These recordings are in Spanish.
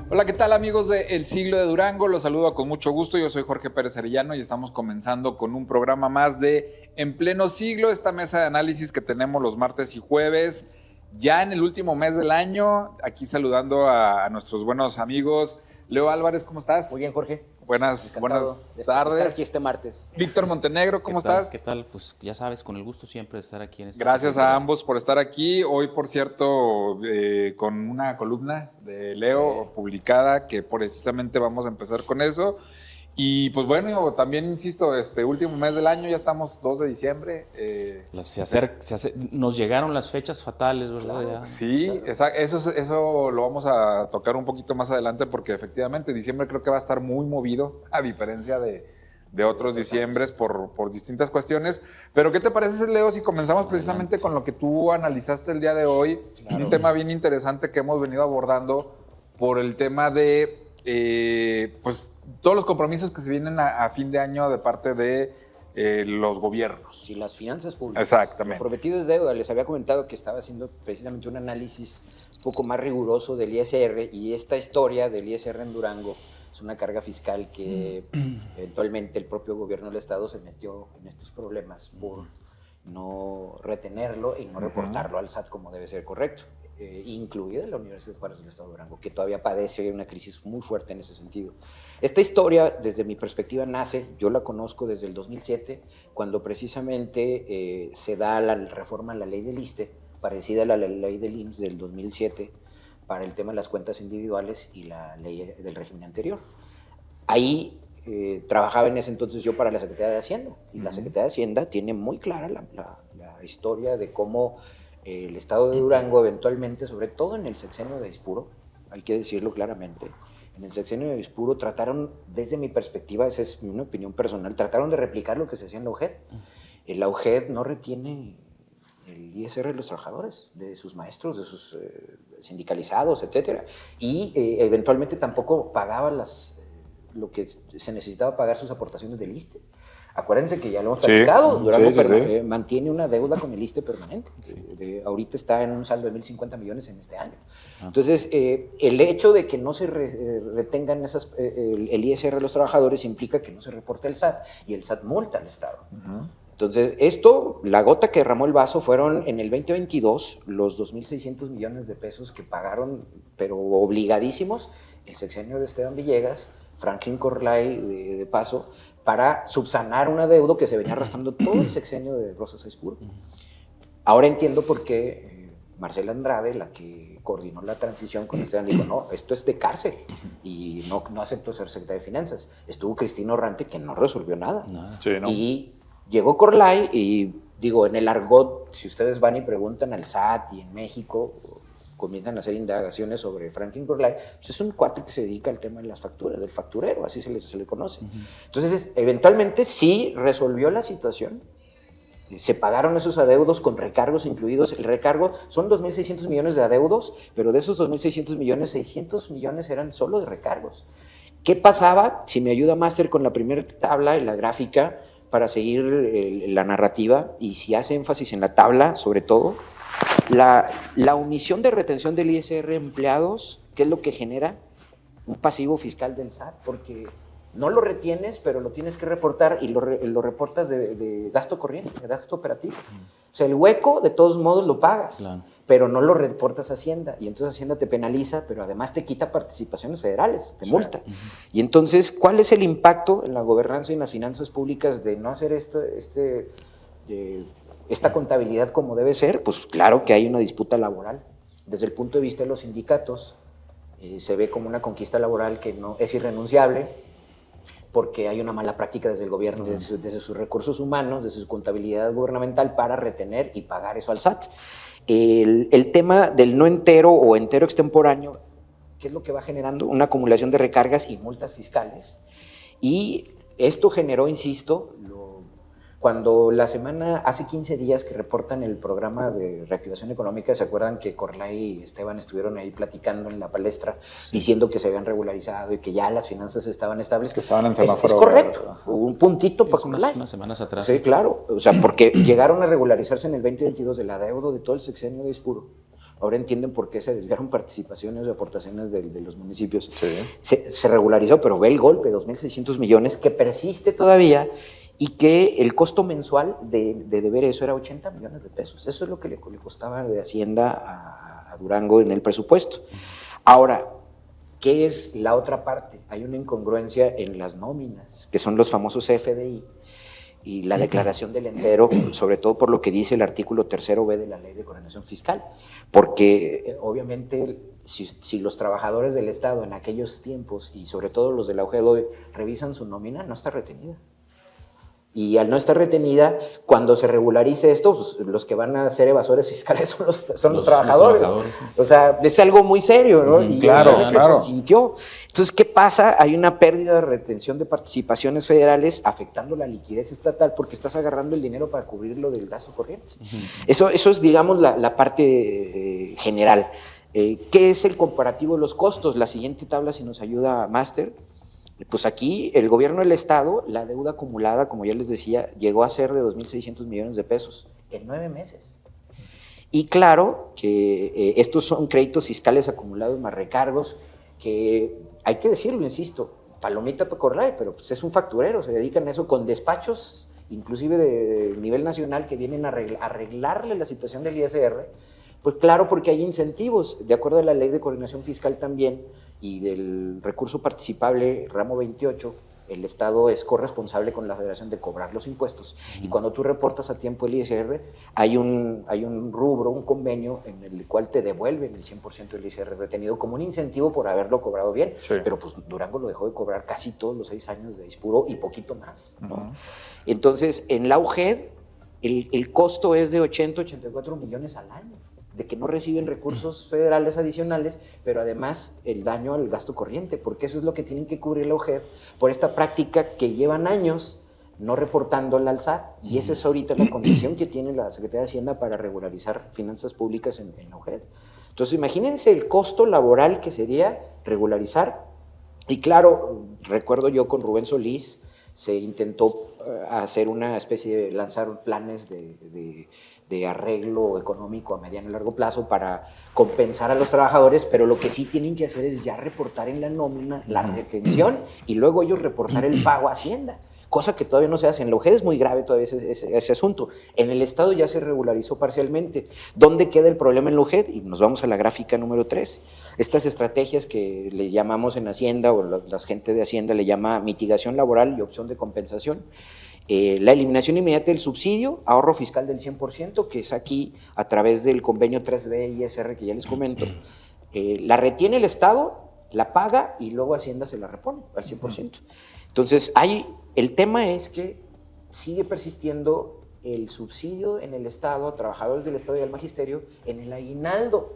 Hola, ¿qué tal amigos de El Siglo de Durango? Los saludo con mucho gusto. Yo soy Jorge Pérez Arellano y estamos comenzando con un programa más de En Pleno Siglo, esta mesa de análisis que tenemos los martes y jueves, ya en el último mes del año. Aquí saludando a nuestros buenos amigos. Leo Álvarez, ¿cómo estás? Muy bien, Jorge. Buenas tardes. Estar aquí este martes. Víctor Montenegro, ¿cómo estás? ¿Qué tal? Pues ya sabes, con el gusto siempre de estar aquí en este Gracias a ambos por estar aquí. Hoy, por cierto, con una columna de Leo publicada, que precisamente vamos a empezar con eso. Y pues bueno, también insisto, último mes del año, ya estamos 2 de diciembre. Nos llegaron las fechas fatales, ¿verdad? Claro, ya. sí, claro. Eso lo vamos a tocar un poquito más adelante porque efectivamente diciembre creo que va a estar muy movido, a diferencia de otros diciembres por distintas cuestiones. Pero ¿qué te parece, Leo, si comenzamos precisamente con lo que tú analizaste el día de hoy? Claro. Un tema bien interesante que hemos venido abordando por el tema de pues todos los compromisos que se vienen a fin de año de parte de los gobiernos. Y las finanzas públicas. Exactamente. Lo prometido es deuda. Les había comentado que estaba haciendo precisamente un análisis un poco más riguroso del ISR, y esta historia del ISR en Durango es una carga fiscal que eventualmente el propio gobierno del estado se metió en estos problemas por no retenerlo y no reportarlo al SAT como debe ser correcto, incluida la Universidad de Juárez del Estado de Durango, que todavía padece una crisis muy fuerte en ese sentido. Esta historia, desde mi perspectiva, nace, yo la conozco desde el 2007, cuando precisamente se da la reforma a la ley del ISSSTE, parecida a la ley del IMSS del 2007, para el tema de las cuentas individuales y la ley del régimen anterior. Ahí trabajaba en ese entonces yo para la Secretaría de Hacienda, y la Secretaría de Hacienda tiene muy clara la historia de cómo el estado de Durango eventualmente, sobre todo en el sexenio de Aispuro, hay que decirlo claramente, en el sexenio de Aispuro trataron, desde mi perspectiva, esa es una opinión personal, trataron de replicar lo que se hacía en la UGED. La UGED no retiene el ISR de los trabajadores, de sus maestros, de sus sindicalizados, etc. Y eventualmente tampoco pagaba lo que se necesitaba pagar, sus aportaciones del ISSSTE. Acuérdense que ya lo hemos platicado, Durango mantiene una deuda con el ISSSTE permanente. Ahorita está en un saldo de 1.050 millones en este año. Entonces, el hecho de que no se retengan el ISR de los trabajadores implica que no se reporte al SAT, y el SAT multa al Estado. Entonces, esto, la gota que derramó el vaso fueron en el 2022 los 2.600 millones de pesos que pagaron, pero obligadísimos, el sexenio de Esteban Villegas, Franklin Corlay de paso, para subsanar una deuda que se venía arrastrando todo el sexenio de Rosas Aispuro. Ahora entiendo por qué Marcela Andrade, la que coordinó la transición con Esteban, dijo, no, esto es de cárcel, y no aceptó ser secretaria de Finanzas. Estuvo Cristina Orrante, que no resolvió nada. Sí, ¿no? Y llegó Corlay, y digo, en el argot, si ustedes van y preguntan al SAT y en México, comienzan a hacer indagaciones sobre Franklin Corlay, pues es un cuate que se dedica al tema de las facturas, del facturero, así se le conoce. Entonces, eventualmente sí resolvió la situación, se pagaron esos adeudos con recargos incluidos. El recargo son 2.600 millones de adeudos, pero de esos 2.600 millones, 600 millones eran solo de recargos. ¿Qué pasaba? Si me ayuda Master con la primera tabla y la gráfica para seguir la narrativa, y si hace énfasis en la tabla, sobre todo, la omisión de retención del ISR empleados, ¿qué es lo que genera? Un pasivo fiscal del SAT, porque no lo retienes, pero lo tienes que reportar, y lo reportas de gasto corriente, de gasto operativo. O sea, el hueco, de todos modos, lo pagas, claro, pero no lo reportas a Hacienda, y entonces Hacienda te penaliza, pero además te quita participaciones federales, te multa. Y entonces, ¿cuál es el impacto en la gobernanza y en las finanzas públicas de no hacer esta contabilidad como debe ser? Pues claro que hay una disputa laboral. Desde el punto de vista de los sindicatos, se ve como una conquista laboral que no es irrenunciable, porque hay una mala práctica desde el gobierno, desde sus recursos humanos, desde su contabilidad gubernamental, para retener y pagar eso al SAT. El tema del no entero o entero extemporáneo, ¿qué es lo que va generando? Una acumulación de recargas y multas fiscales. Y esto generó, insisto, cuando hace 15 días que reportan el programa de reactivación económica, ¿se acuerdan que Corlay y Esteban estuvieron ahí platicando en la palestra, diciendo que se habían regularizado y que ya las finanzas estaban estables? Que estaban en semáforo. Es correcto, un puntito para Corlay. Unas semanas atrás. Sí, claro, o sea, porque llegaron a regularizarse en el 2022 el adeudo de todo el sexenio de Aispuro. ahora entienden por qué se desviaron participaciones o aportaciones de los municipios. Sí. Se regularizó, pero ve el golpe, 2.600 millones, que persiste todavía y que el costo mensual de deber eso era 80 millones de pesos. Eso es lo que le costaba de Hacienda a Durango en el presupuesto. Ahora, ¿qué es la otra parte? Hay una incongruencia en las nóminas, que son los famosos CFDI, y la declaración del entero, sobre todo por lo que dice el artículo 3b de la Ley de Coordinación Fiscal, porque obviamente si los trabajadores del Estado en aquellos tiempos, y sobre todo los de la UGEL, revisan su nómina, no está retenida. Y al no estar retenida, cuando se regularice esto, pues, los que van a ser evasores fiscales son los trabajadores. Sí. O sea, es algo muy serio, ¿no? Y claro. se consintió. Entonces, ¿qué pasa? Hay una pérdida de retención de participaciones federales afectando la liquidez estatal porque estás agarrando el dinero para cubrir lo del gasto corriente. Eso es, digamos, la parte general. ¿Qué es el comparativo de los costos? La siguiente tabla, si nos ayuda, Master. Pues aquí el gobierno del Estado, la deuda acumulada, como ya les decía, llegó a ser de 2.600 millones de pesos en 9 meses. Y claro que estos son créditos fiscales acumulados más recargos, que hay que decirlo, insisto, palomita para Corlay, pero pues es un facturero, se dedican a eso con despachos, inclusive de nivel nacional, que vienen a arreglarle la situación del ISR. Pues claro, porque hay incentivos, de acuerdo a la Ley de Coordinación Fiscal también, y del recurso participable ramo 28, el Estado es corresponsable con la Federación de cobrar los impuestos. Y cuando tú reportas a tiempo el ISR, hay un rubro, un convenio en el cual te devuelven el 100% del ISR retenido como un incentivo por haberlo cobrado bien. Sí. Pero pues Durango lo dejó de cobrar casi todos los 6 años de Ispuro y poquito más, ¿no? Entonces, en la UGED, el costo es de 84 millones al año, de que no reciben recursos federales adicionales, pero además el daño al gasto corriente, porque eso es lo que tienen que cubrir la OGED por esta práctica que llevan años no reportándola al SAT, y esa es ahorita la condición que tiene la Secretaría de Hacienda para regularizar finanzas públicas en la OGED. Entonces imagínense el costo laboral que sería regularizar, y claro, recuerdo yo con Rubén Solís, se intentó hacer una especie de lanzar planes de arreglo económico a mediano y largo plazo para compensar a los trabajadores, pero lo que sí tienen que hacer es ya reportar en la nómina la retención y luego ellos reportar el pago a Hacienda, cosa que todavía no se hace. En la UGED es muy grave todavía ese asunto. En el Estado ya se regularizó parcialmente. ¿Dónde queda el problema en la UGED? Y nos vamos a la gráfica número 3. Estas estrategias que le llamamos en Hacienda, o la gente de Hacienda le llama mitigación laboral y opción de compensación. La eliminación inmediata del subsidio, ahorro fiscal del 100%, que es aquí a través del convenio 3B ISR que ya les comento. La retiene el Estado, la paga y luego Hacienda se la repone al 100%. Entonces, el tema es que sigue persistiendo el subsidio en el Estado, a trabajadores del Estado y al magisterio, en el aguinaldo.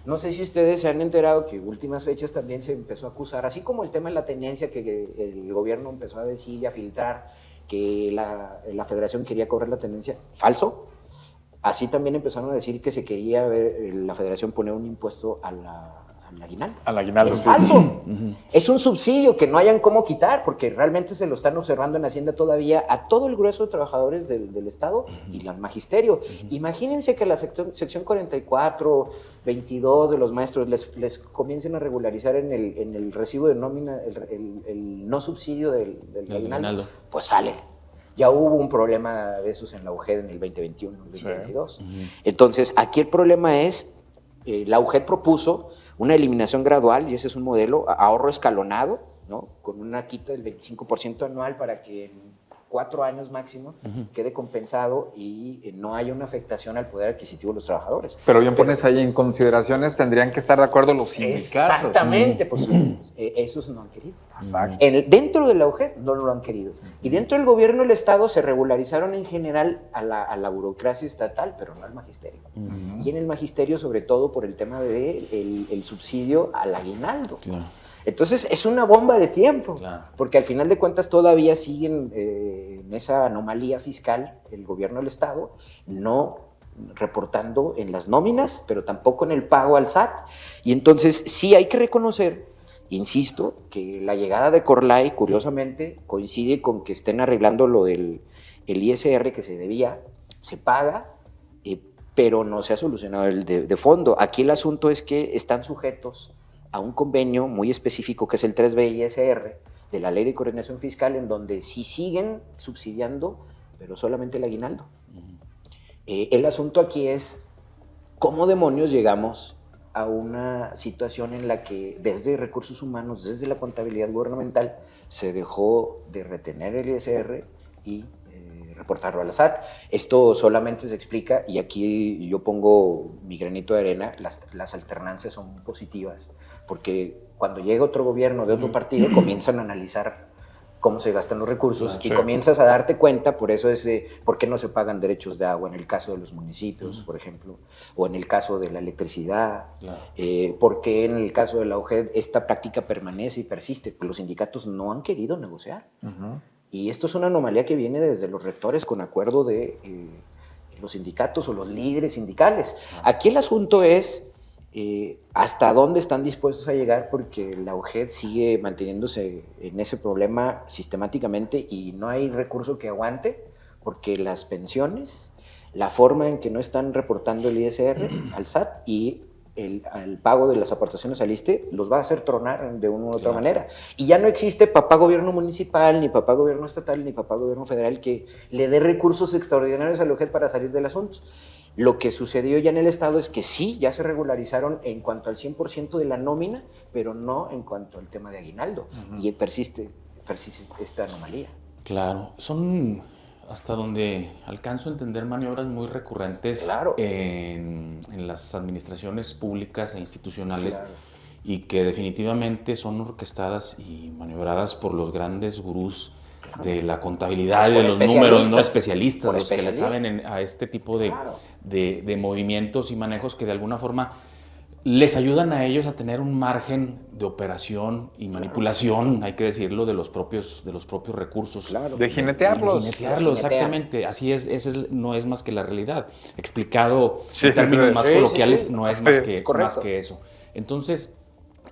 No sé si ustedes se han enterado que en últimas fechas también se empezó a acusar, así como el tema de la tenencia que el gobierno empezó a decir y a filtrar, que la federación quería cobrar la tenencia, falso. Así también empezaron a decir que se quería ver la federación poner un impuesto al aguinaldo. Al aguinaldo. Es falso. Es un subsidio que no hayan cómo quitar, porque realmente se lo están observando en Hacienda todavía a todo el grueso de trabajadores del Estado y al magisterio. Imagínense que la sección 44, 22 de los maestros les comiencen a regularizar en el recibo de nómina el no subsidio del aguinaldo. Pues sale. Ya hubo un problema de esos en la UGED en el 2021, el 2022. Sí. Entonces, aquí el problema es, la UGED propuso una eliminación gradual, y ese es un modelo, ahorro escalonado, ¿no? Con una quita del 25% anual para que en 4 años máximo quede compensado y no haya una afectación al poder adquisitivo de los trabajadores. Pero bien pones ahí en consideraciones, tendrían que estar de acuerdo los sindicatos. Exactamente, pues esos no han querido. Exacto. Dentro de la UGED no lo han querido. Y dentro del gobierno del Estado se regularizaron en general a la burocracia estatal, pero no al magisterio. Y en el magisterio, sobre todo por el tema del subsidio al aguinaldo. Claro. Entonces es una bomba de tiempo, claro, porque al final de cuentas todavía siguen en esa anomalía fiscal el gobierno del Estado, no reportando en las nóminas, pero tampoco en el pago al SAT. Y entonces sí hay que reconocer, insisto, que la llegada de Corlay, curiosamente, coincide con que estén arreglando lo del ISR que se debía, se paga, pero no se ha solucionado el de fondo. Aquí el asunto es que están sujetos a un convenio muy específico que es el 3B ISR de la Ley de Coordinación Fiscal, en donde sí siguen subsidiando, pero solamente el aguinaldo. El asunto aquí es cómo demonios llegamos a una situación en la que desde recursos humanos, desde la contabilidad gubernamental, se dejó de retener el ISR y reportarlo a la SAT. Esto solamente se explica, y aquí yo pongo mi granito de arena, las alternancias son positivas, porque cuando llega otro gobierno de otro partido, comienzan a analizar cómo se gastan los recursos y comienzas a darte cuenta, por eso es por qué no se pagan derechos de agua en el caso de los municipios, por ejemplo, o en el caso de la electricidad, por qué en el caso de la OGED esta práctica permanece y persiste, pues los sindicatos no han querido negociar. Y esto es una anomalía que viene desde los rectores con acuerdo de los sindicatos o los líderes sindicales. Aquí el asunto es hasta dónde están dispuestos a llegar, porque la OGED sigue manteniéndose en ese problema sistemáticamente y no hay recurso que aguante, porque las pensiones, la forma en que no están reportando el ISR al SAT y el pago de las aportaciones al ISSSTE los va a hacer tronar de una u otra manera. Y ya no existe papá gobierno municipal, ni papá gobierno estatal, ni papá gobierno federal que le dé recursos extraordinarios a la OGED para salir del asunto. Lo que sucedió ya en el Estado es que sí, ya se regularizaron en cuanto al 100% de la nómina, pero no en cuanto al tema de aguinaldo. Y persiste esta anomalía. Claro, son, hasta donde alcanzo a entender, maniobras muy recurrentes en las administraciones públicas e institucionales, y que definitivamente son orquestadas y maniobradas por los grandes gurús de la contabilidad y de los números, no especialistas, los que le saben a este tipo de movimientos y manejos que de alguna forma les ayudan a ellos a tener un margen de operación y manipulación, hay que decirlo, de los propios recursos. De jinetearlos. De jinetearlos, exactamente. Así es, no es más que la realidad. Explicado en términos más coloquiales, no es más que eso. Entonces,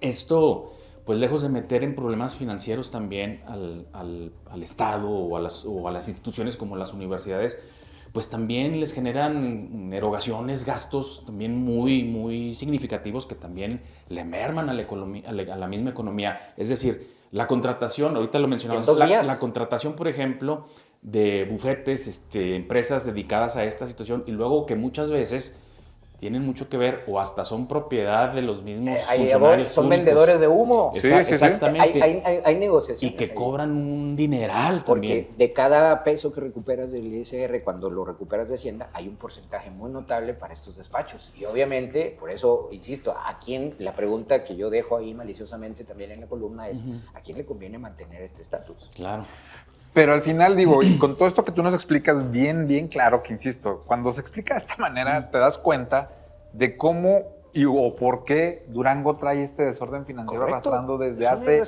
esto, pues lejos de meter en problemas financieros también al Estado o a las instituciones como las universidades, pues también les generan erogaciones, gastos también muy, muy significativos que también le merman a la misma economía. Es decir, la contratación, ahorita lo mencionabas, la contratación, por ejemplo, de bufetes, empresas dedicadas a esta situación, y luego que muchas veces tienen mucho que ver o hasta son propiedad de los mismos funcionarios son públicos. Vendedores de humo. Exactamente. Hay negociaciones. Y que cobran un dineral porque también. De cada peso que recuperas del ISR, cuando lo recuperas de Hacienda, hay un porcentaje muy notable para estos despachos. Y obviamente, por eso, insisto, la pregunta que yo dejo ahí maliciosamente también en la columna es, ¿a quién le conviene mantener este estatus? Claro. Pero al final, digo, y con todo esto que tú nos explicas bien, bien claro, que insisto, cuando se explica de esta manera, te das cuenta de cómo o por qué Durango trae este desorden financiero arrastrando desde hace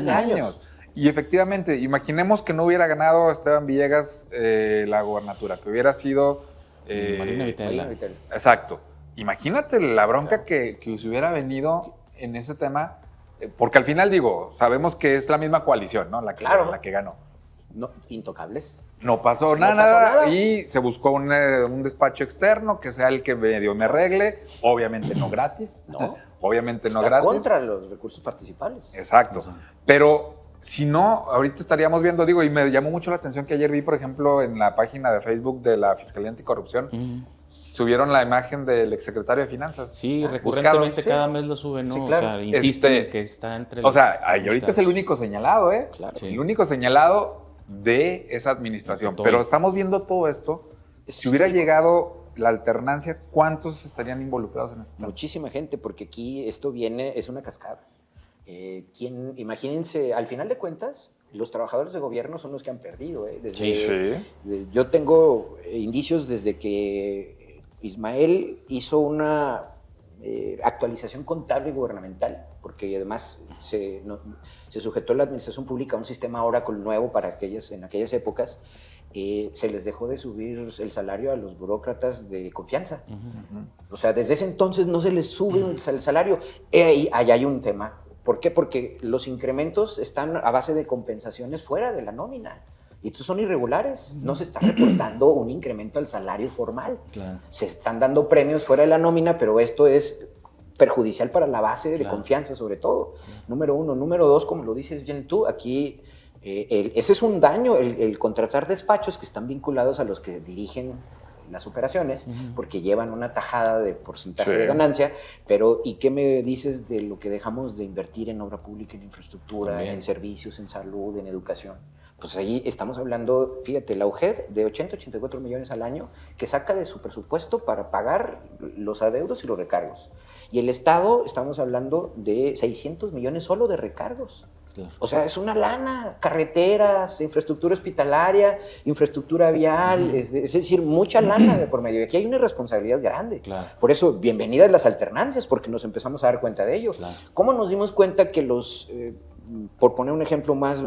años. Y efectivamente, imaginemos que no hubiera ganado Esteban Villegas la gobernatura, que hubiera sido... Marina Vitela. Exacto. Imagínate la bronca que se hubiera venido en ese tema, porque al final, digo, sabemos que es la misma coalición, ¿no? La que ganó. No, intocables. No pasó nada y se buscó un despacho externo que sea el que medio me arregle, obviamente no gratis. No. Obviamente no Está gratis. contra los recursos participales. Exacto. Pero si no, ahorita estaríamos viendo, digo, y me llamó mucho la atención que ayer vi, por ejemplo, en la página de Facebook de la Fiscalía Anticorrupción, subieron la imagen del exsecretario de Finanzas. Sí, recurrentemente cada mes lo suben, ¿no? Sí, claro. O sea, insisten que está entre los... O sea, ahorita es el único señalado, ¿eh? Claro. El único señalado de esa administración. Pero estamos viendo todo esto. Si hubiera llegado la alternancia, ¿cuántos estarían involucrados en esto? Muchísima gente, porque aquí esto es una cascada. Imagínense, al final de cuentas, los trabajadores de gobierno son los que han perdido. Yo tengo indicios desde que Ismael hizo una actualización contable y gubernamental, porque además se sujetó la administración pública a un sistema Oracle nuevo en aquellas épocas. Se les dejó de subir el salario a los burócratas de confianza. O sea, desde ese entonces no se les sube el salario. Ahí hay un tema. ¿Por qué? Porque los incrementos están a base de compensaciones fuera de la nómina. Y estos son irregulares. No se está reportando un incremento al salario formal. Claro. Se están dando premios fuera de la nómina, pero esto es perjudicial para la base de confianza, sobre todo. Número uno. Número dos, como lo dices bien tú, aquí ese es un daño, el contratar despachos que están vinculados a los que dirigen las operaciones, porque llevan una tajada de porcentaje de ganancia, pero ¿y qué me dices de lo que dejamos de invertir en obra pública, en infraestructura, en servicios, en salud, en educación? Pues ahí estamos hablando, fíjate, la UGED de 84 millones al año que saca de su presupuesto para pagar los adeudos y los recargos. Y el Estado, estamos hablando de 600 millones solo de recargos. Claro. O sea, es una lana, carreteras, infraestructura hospitalaria, infraestructura vial, es decir, mucha lana de por medio. Y aquí hay una responsabilidad grande. Claro. Por eso, bienvenidas las alternancias, porque nos empezamos a dar cuenta de ello. Claro. ¿Cómo nos dimos cuenta que los, por poner un ejemplo más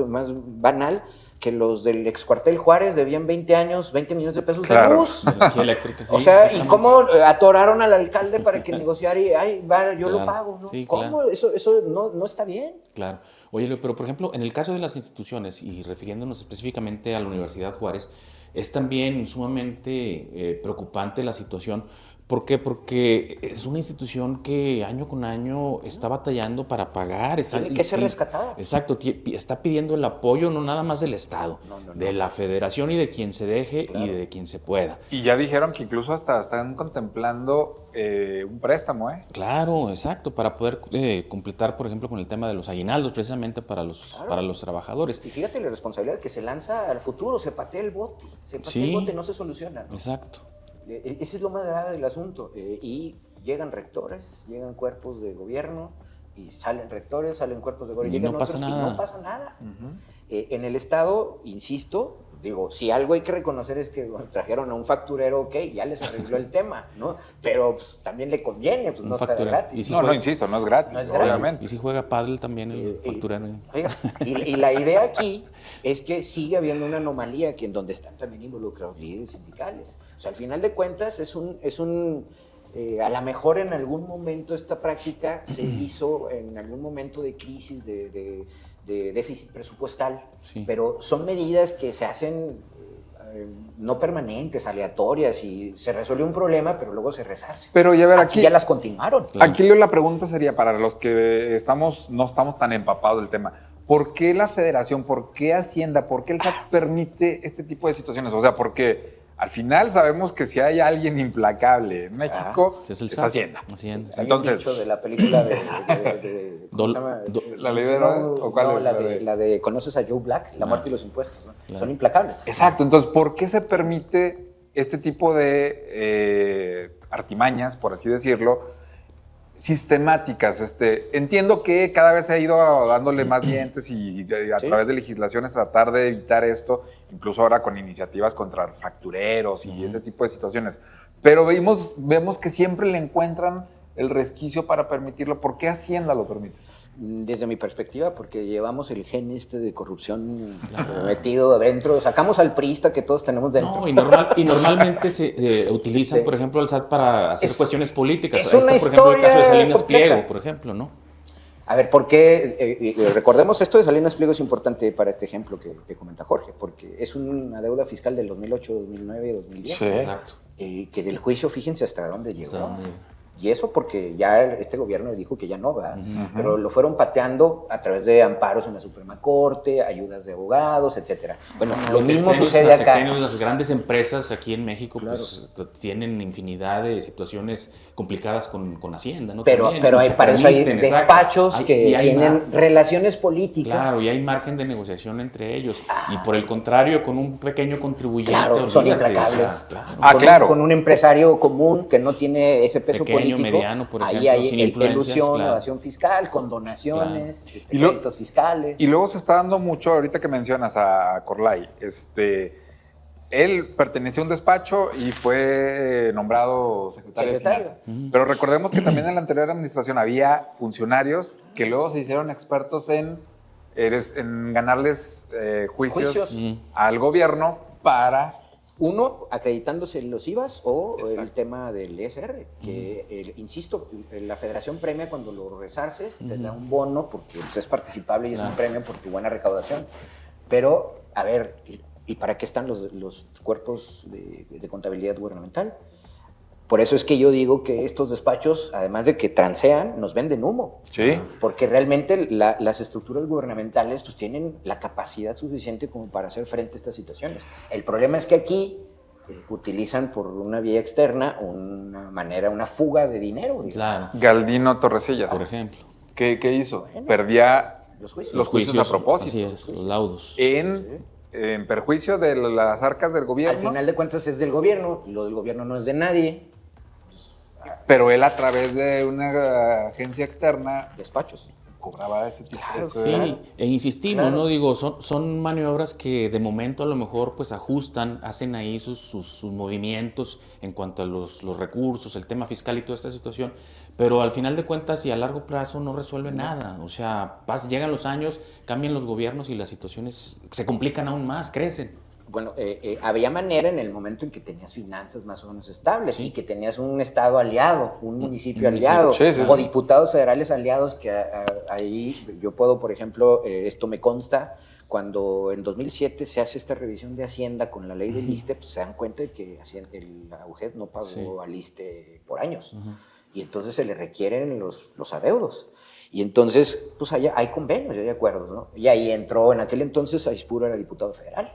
banal, que los del ex cuartel Juárez debían 20 años, 20 millones de pesos de luz? Energía eléctrica, sí, o sea, ¿y cómo atoraron al alcalde para que negociara y, ay, va, yo lo pago? ¿No? Sí, ¿Cómo? Eso no está bien. Claro. Oye, pero por ejemplo, en el caso de las instituciones, y refiriéndonos específicamente a la Universidad Juárez, es también sumamente preocupante la situación. ¿Por qué? Porque es una institución que año con año está batallando para pagar. Tiene que ser rescatada. Exacto, está pidiendo el apoyo no nada más del Estado, de la Federación y de quien se deje y de quien se pueda. Y ya dijeron que incluso hasta están contemplando un préstamo, ¿eh? Claro, exacto, para poder completar, por ejemplo, con el tema de los aguinaldos, precisamente para los trabajadores. Y fíjate la responsabilidad que se lanza al futuro, se patea el bote, el bote no se soluciona, ¿no? Exacto. Ese es lo más grave del asunto. Y llegan rectores, llegan cuerpos de gobierno, y salen rectores, salen cuerpos de gobierno, llegan otros y no pasa nada. En el Estado, insisto, digo, si algo hay que reconocer es que trajeron a un facturero, ok, ya les arregló el tema, ¿no? Pero pues, también le conviene, pues no está gratis. Si no, insisto, no es gratis, obviamente. Y si juega pádel también el facturero. Y la idea aquí es que sigue habiendo una anomalía que en donde están también involucrados líderes sindicales. O sea, al final de cuentas a lo mejor en algún momento esta práctica se hizo en algún momento de crisis de déficit presupuestal, pero son medidas que se hacen no permanentes, aleatorias, y se resuelve un problema, pero luego se resarce. Pero ya ver, aquí ya las continuaron. Aquí la pregunta sería para los que no estamos tan empapados del tema. ¿Por qué la Federación, por qué Hacienda, por qué el SAT permite este tipo de situaciones? O sea, porque al final sabemos que si hay alguien implacable en México, es Hacienda. Entonces, hay un dicho de la película ¿cómo se llama? ¿La ley de o cuál es? La de ¿conoces a Joe Black? La muerte y los impuestos, ¿no? Claro. Son implacables. Exacto. Entonces, ¿por qué se permite este tipo de artimañas, por así decirlo, sistemáticas? Entiendo que cada vez se ha ido dándole más dientes y a través de legislaciones tratar de evitar esto, incluso ahora con iniciativas contra factureros y ese tipo de situaciones. Pero vemos que siempre le encuentran el resquicio para permitirlo. ¿Por qué Hacienda lo permite? Desde mi perspectiva, porque llevamos el gen de corrupción metido adentro. Sacamos al priista que todos tenemos dentro. No, y normalmente se utilizan, por ejemplo, el SAT para hacer cuestiones políticas. Es una por ejemplo, el caso de Salinas compleja. Pliego, por ejemplo, ¿no? A ver, ¿por qué? Recordemos, esto de Salinas Pliego es importante para este ejemplo que comenta Jorge, porque es una deuda fiscal del 2008, 2009, 2010. Sí, exacto. Que del juicio, fíjense hasta dónde llegó. Y eso porque ya este gobierno dijo que ya no va, pero lo fueron pateando a través de amparos en la Suprema Corte, ayudas de abogados, etcétera. Bueno, lo mismo sucede acá. Las grandes empresas aquí en México pues, tienen infinidad de situaciones complicadas con Hacienda, ¿no? Pero para eso hay despachos que tienen relaciones políticas. Claro, y hay margen de negociación entre ellos. Y por el contrario, con un pequeño contribuyente... Claro, son implacables. Con un empresario común que no tiene ese peso político. Mediano, por ejemplo, ahí hay sin ilusión, evasión fiscal, condonaciones, créditos fiscales. Y luego se está dando mucho, ahorita que mencionas a Corlay, él pertenecía a un despacho y fue nombrado secretario. De Finanzas. Pero recordemos que también en la anterior administración había funcionarios que luego se hicieron expertos en ganarles juicios al gobierno para... Uno, acreditándose los IVAs o el tema del ESR, que, insisto, la federación premia cuando lo resarces, te da un bono porque pues, es participable y es un premio por tu buena recaudación. Pero, a ver, ¿Y para qué están los cuerpos de contabilidad gubernamental? Por eso es que yo digo que estos despachos, además de que transean, nos venden humo. Sí. Porque realmente las estructuras gubernamentales pues, tienen la capacidad suficiente como para hacer frente a estas situaciones. El problema es que aquí utilizan por una vía externa una fuga de dinero. Claro. Galdino Torrecillas, Por ejemplo. ¿Qué hizo? Perdía los juicios a propósito. Así es, los laudos. En perjuicio de las arcas del gobierno. Al final de cuentas es del gobierno, lo del gobierno no es de nadie. Pero él a través de una agencia externa Despachos. cobraba ese tipo de Sí, claro. e insistimos, ¿no? Digo, son maniobras que de momento a lo mejor pues ajustan, hacen ahí sus movimientos en cuanto a los recursos, el tema fiscal y toda esta situación, pero al final de cuentas y a largo plazo no resuelve nada. O sea, llegan los años, cambian los gobiernos y las situaciones se complican aún más, crecen. Bueno, había manera en el momento en que tenías finanzas más o menos estables y que tenías un estado aliado, un municipio aliado, o diputados federales aliados que ahí yo puedo, por ejemplo, esto me consta, cuando en 2007 se hace esta revisión de Hacienda con la ley del ISSSTE, pues se dan cuenta de que la UGED no pagó al ISSSTE por años. Y entonces se le requieren los adeudos. Y entonces, pues hay convenios, hay acuerdos, ¿no? Y ahí entró, en aquel entonces, Aispuro era diputado federal.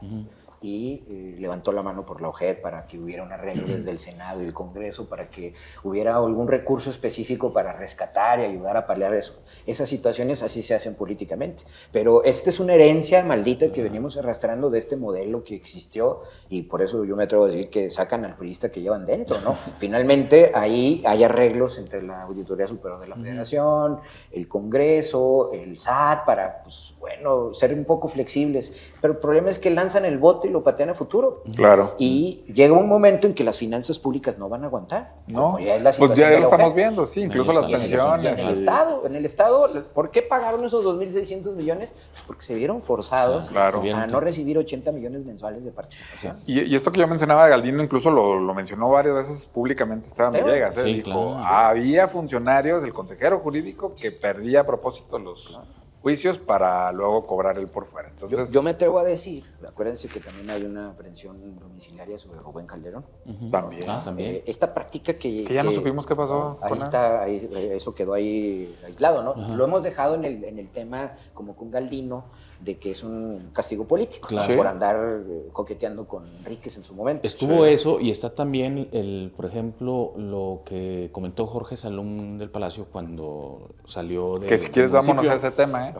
Y levantó la mano por la OJED para que hubiera un arreglo desde el Senado y el Congreso, para que hubiera algún recurso específico para rescatar y ayudar a paliar eso. Esas situaciones así se hacen políticamente. Pero esta es una herencia maldita que venimos arrastrando de este modelo que existió y por eso yo me atrevo a decir que sacan al priista que llevan dentro, ¿no? Finalmente ahí hay arreglos entre la Auditoría Superior de la Federación, el Congreso, el SAT, para, pues, bueno, ser un poco flexibles. Pero el problema es que lanzan el bote y lo patean a futuro. Claro. Y llega un momento en que las finanzas públicas no van a aguantar. No, ya es la pues ya de lo estamos viendo, sí, incluso las en pensiones. el Estado, ¿por qué pagaron esos 2.600 millones? Pues porque se vieron forzados a no recibir 80 millones mensuales de participación. Y esto que yo mencionaba de Galdino, incluso lo mencionó varias veces públicamente Esteban Villegas. Sí, dijo, había funcionarios, el consejero jurídico, que perdía a propósito los juicios para luego cobrar él por fuera. Entonces, yo me atrevo a decir, acuérdense que también hay una aprehensión domiciliaria sobre Rubén Calderón. También. Esta práctica que ya no supimos qué pasó. Ahí está, eso quedó ahí aislado, ¿no? Lo hemos dejado en el tema como con Galdino, de que es un castigo político, por andar coqueteando con Enríquez en su momento. Estuvo eso y está también, por ejemplo, lo que comentó Jorge Salum del Palacio cuando salió de... Que si quieres vámonos a ese tema,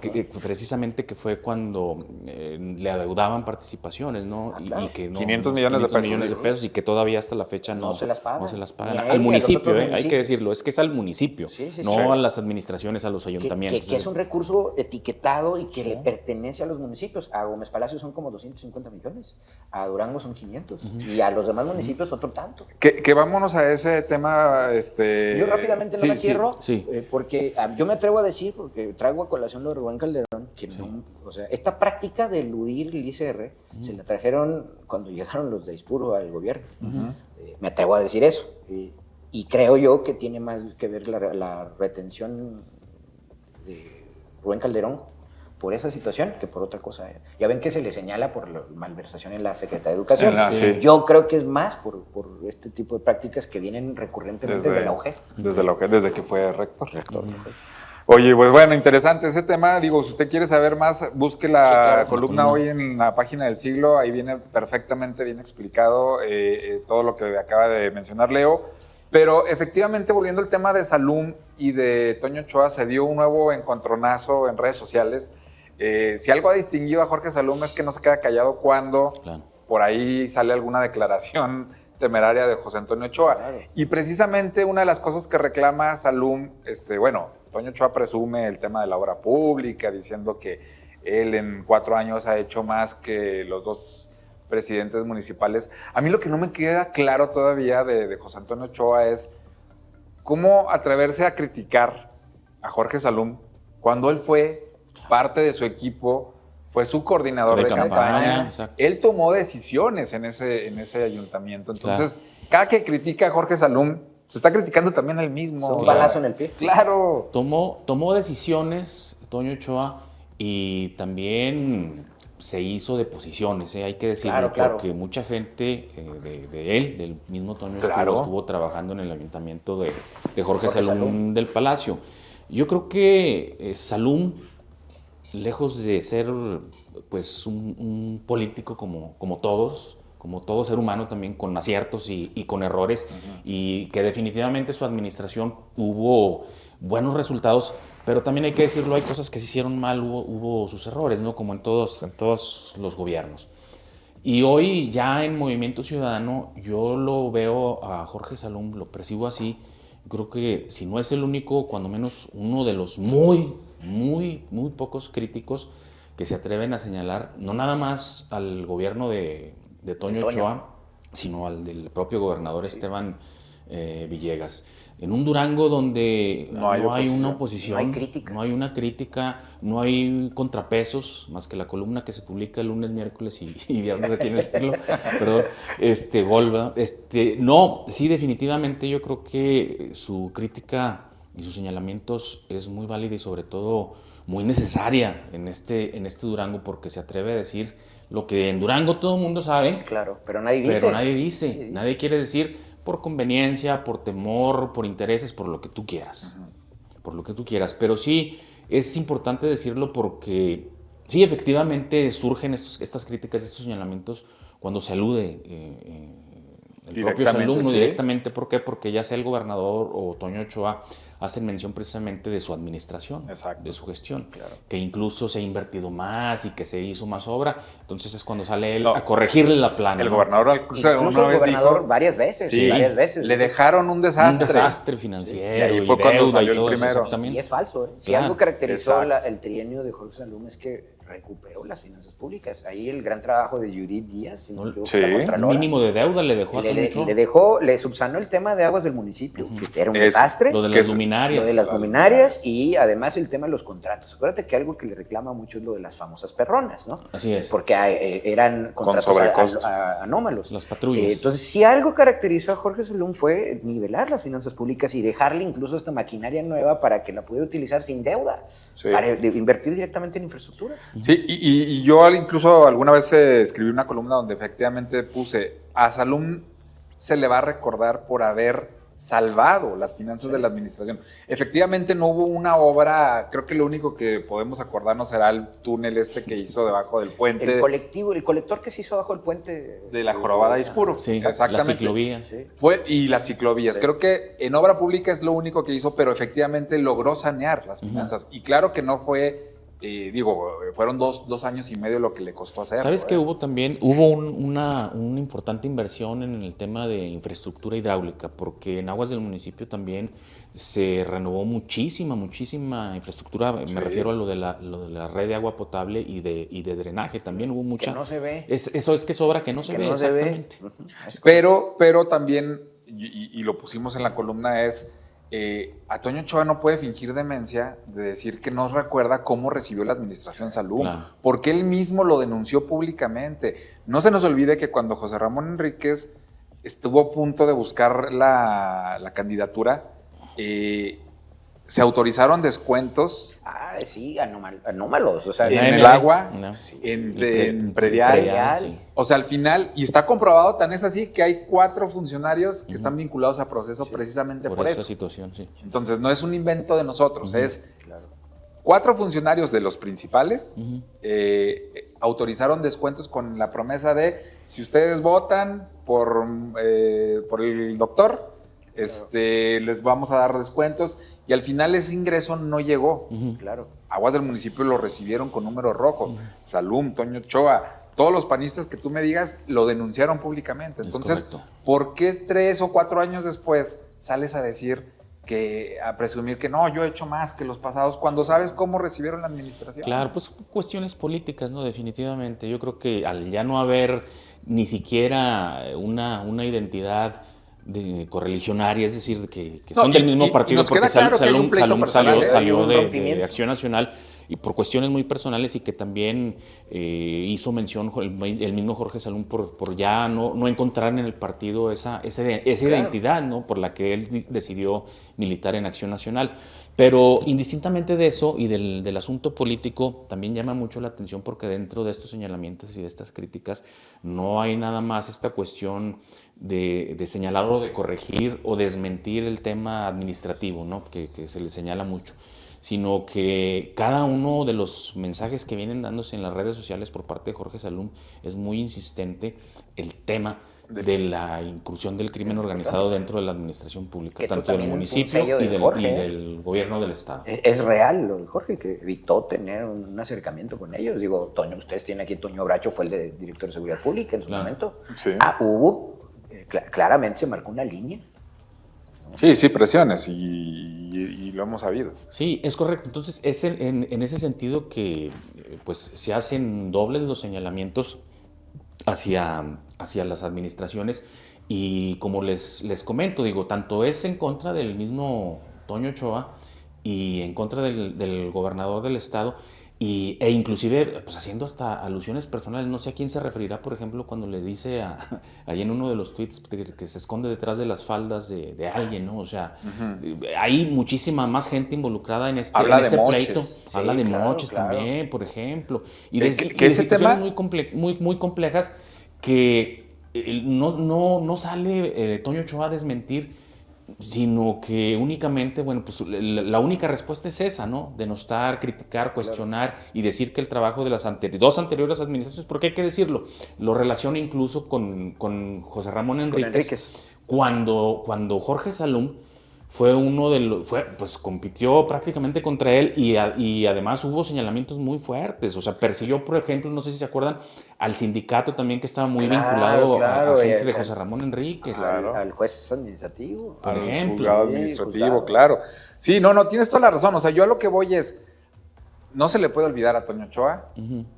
precisamente que fue cuando le adeudaban participaciones, ¿no? Y que no, 500 millones de pesos y que todavía hasta la fecha no se las pagan. Al él, municipio, hay que decirlo, es que es al municipio, no a las administraciones, a los ayuntamientos. Que es un recurso etiquetado y que le pertenece a los municipios. A Gómez Palacio son como 250 millones, a Durango son 500 y a los demás municipios otro tanto. Que vámonos a ese tema. Yo rápidamente no me cierro, porque yo me atrevo a decir, porque traigo a colación lo de Rubén Calderón, que o sea, esta práctica de eludir el ISR se la trajeron cuando llegaron los de Aispuro al gobierno. Me atrevo a decir eso. Y creo yo que tiene más que ver la retención de Rubén Calderón por esa situación que por otra cosa. Ya ven que se le señala por la malversación en la Secretaría de Educación. Yo creo que es más por este tipo de prácticas que vienen recurrentemente desde la OJED. Desde la OJED, desde que fue rector. Oye, pues bueno, interesante ese tema. Digo, si usted quiere saber más, busque la columna hoy en la página del Siglo. Ahí viene perfectamente bien explicado todo lo que acaba de mencionar Leo. Pero efectivamente, volviendo al tema de Salum y de Toño Ochoa, se dio un nuevo encontronazo en redes sociales. Si algo ha distinguido a Jorge Salum es que no se queda callado cuando por ahí sale alguna declaración temeraria de José Antonio Ochoa. Y precisamente una de las cosas que reclama Salum, Toño Ochoa presume el tema de la obra pública, diciendo que él en 4 años ha hecho más que los 2 presidentes municipales. A mí lo que no me queda claro todavía de José Antonio Ochoa es cómo atreverse a criticar a Jorge Salum cuando él fue parte de su equipo, fue su coordinador de campaña. Él tomó decisiones en ese ayuntamiento. Entonces, cada que critica a Jorge Salum, se está criticando también a él mismo. Un balazo en el pie. Tomó decisiones, Toño Ochoa, y también se hizo de posiciones, hay que decirlo, porque mucha gente de él, del mismo Toño, estuvo trabajando en el ayuntamiento de Jorge Salum del Palacio. Yo creo que Salum, lejos de ser pues un político como todos, como todo ser humano también, con aciertos y con errores, y que definitivamente su administración hubo buenos resultados, pero también hay que decirlo, hay cosas que se hicieron mal, hubo sus errores, ¿no? Como en todos los gobiernos. Y hoy ya en Movimiento Ciudadano yo lo veo a Jorge Salum, lo percibo así. Creo que si no es el único, cuando menos uno de los muy pocos críticos que se atreven a señalar, no nada más al gobierno de Toño Ochoa, sino al del propio gobernador Esteban Villegas. En un Durango donde no hay una oposición, no hay una crítica, no hay contrapesos, más que la columna que se publica el lunes, miércoles y viernes aquí en el siglo, perdón, Golba. No, sí, definitivamente yo creo que su crítica y sus señalamientos es muy válida y sobre todo muy necesaria en este Durango, porque se atreve a decir lo que en Durango todo el mundo sabe. Claro, pero nadie dice. Nadie quiere decir por conveniencia, por temor, por intereses, por lo que tú quieras. Por lo que tú quieras. Pero sí es importante decirlo porque sí, efectivamente surgen estas críticas, estos señalamientos cuando se alude el propio Salum directamente. ¿Por qué? Porque ya sea el gobernador o Toño Ochoa hacen mención precisamente de su administración, de su gestión, que incluso se ha invertido más y que se hizo más obra. Entonces es cuando sale él a corregirle la plana. El gobernador incluso el gobernador dijo, varias veces. Le dejaron un desastre. Un desastre financiero. Y ahí fue cuando salió el primero. Y es falso. Si algo caracterizó el trienio de Jorge Salum es que recuperó las finanzas públicas. Ahí el gran trabajo de Judith Díaz, un mínimo de deuda le dejó a Toño. Le subsanó el tema de aguas del municipio, que era un desastre. Lo de las luminarias. Lo de las luminarias y además el tema de los contratos. Acuérdate que algo que le reclama mucho es lo de las famosas perronas, ¿no? Así es. Porque eran contratos anómalos. Las patrullas. Entonces, si algo caracterizó a Jorge Salum fue nivelar las finanzas públicas y dejarle incluso esta maquinaria nueva para que la pudiera utilizar sin deuda, para invertir directamente en infraestructura. Sí, y yo incluso alguna vez escribí una columna donde efectivamente puse, a Salum se le va a recordar por haber salvado las finanzas de la administración. Efectivamente no hubo una obra, creo que lo único que podemos acordarnos será el túnel que hizo debajo del puente. El colector que se hizo bajo el puente de la Jorobada de Ispuro. Sí, exactamente. La ciclovía. Sí. Y las ciclovías. Sí. Creo que en obra pública es lo único que hizo, pero efectivamente logró sanear las finanzas. Y claro que no fue... fueron dos años y medio lo que le costó hacer. ¿Sabes que hubo una importante inversión en el tema de infraestructura hidráulica? Porque en aguas del municipio también se renovó muchísima infraestructura. Me refiero a lo de la red de agua potable y de drenaje. También hubo mucha... Que no se ve. Eso es que sobra, que no se ve, exactamente. Pero también, y lo pusimos en la columna, a Toño Ochoa no puede fingir demencia de decir que no recuerda cómo recibió la administración Salum, porque él mismo lo denunció públicamente. No se nos olvide que cuando José Ramón Enríquez estuvo a punto de buscar la candidatura, se autorizaron descuentos. Sí, anómalos. O sea, en el agua, en predial. Sí. O sea, al final, y está comprobado, tan es así que hay 4 funcionarios que están vinculados a proceso precisamente por eso. Situación, sí. Entonces, no es un invento de nosotros, es 4 funcionarios de los principales autorizaron descuentos con la promesa de, si ustedes votan por el doctor, les vamos a dar descuentos, y al final ese ingreso no llegó. Claro. Aguas del municipio lo recibieron con números rojos. Salum, Toño Ochoa, todos los panistas que tú me digas lo denunciaron públicamente. Entonces, ¿por qué 3 o 4 años después sales a decir a presumir que no, yo he hecho más que los pasados, cuando sabes cómo recibieron la administración? Claro, pues cuestiones políticas, ¿no? Definitivamente. Yo creo que al ya no haber ni siquiera una identidad correligionaria, es decir, que son del mismo partido, porque Salum salió de Acción Nacional y por cuestiones muy personales, y que también hizo mención el mismo Jorge Salum por ya no encontrar en el partido esa identidad, ¿no? Por la que él decidió militar en Acción Nacional. Pero indistintamente de eso y del asunto político, también llama mucho la atención porque dentro de estos señalamientos y de estas críticas no hay nada más esta cuestión de señalar o de corregir o desmentir el tema administrativo, ¿no? que se le señala mucho, sino que cada uno de los mensajes que vienen dándose en las redes sociales por parte de Jorge Salum es muy insistente el tema de la incursión del crimen organizado dentro de la administración pública, tanto del municipio y del gobierno del Estado. Es real lo de Jorge, que evitó tener un acercamiento con ellos. Digo, Toño, ustedes tienen aquí, Toño Bracho fue el de director de Seguridad Pública en su momento. Sí. Claramente se marcó una línea. Sí, presiones y lo hemos sabido. Sí, es correcto. Entonces, es en ese sentido que pues, se hacen dobles los señalamientos hacia las administraciones y como les comento, digo, tanto es en contra del mismo Toño Ochoa y en contra del gobernador del estado e inclusive pues haciendo hasta alusiones personales. No sé a quién se referirá, por ejemplo, cuando le dice ahí en uno de los tweets que se esconde detrás de las faldas de alguien, ¿no? O sea, hay muchísima más gente involucrada en este pleito. Sí, habla de moches también, por ejemplo. Y de situaciones muy complejas que no sale Toño Ochoa a desmentir, sino que únicamente, bueno, pues la única respuesta es esa, ¿no? Denostar, criticar, cuestionar y decir que el trabajo de las dos anteriores administraciones, porque hay que decirlo, lo relaciona incluso con José Ramón Enríquez. Cuando Jorge Salum fue pues compitió prácticamente contra él y además hubo señalamientos muy fuertes. O sea, persiguió, por ejemplo, no sé si se acuerdan, al sindicato también que estaba muy vinculado a gente de José Ramón Enríquez. Al juez administrativo. Por ejemplo. Juzgado administrativo, claro. Sí, no, tienes toda la razón. O sea, yo a lo que voy es, no se le puede olvidar a Toño Ochoa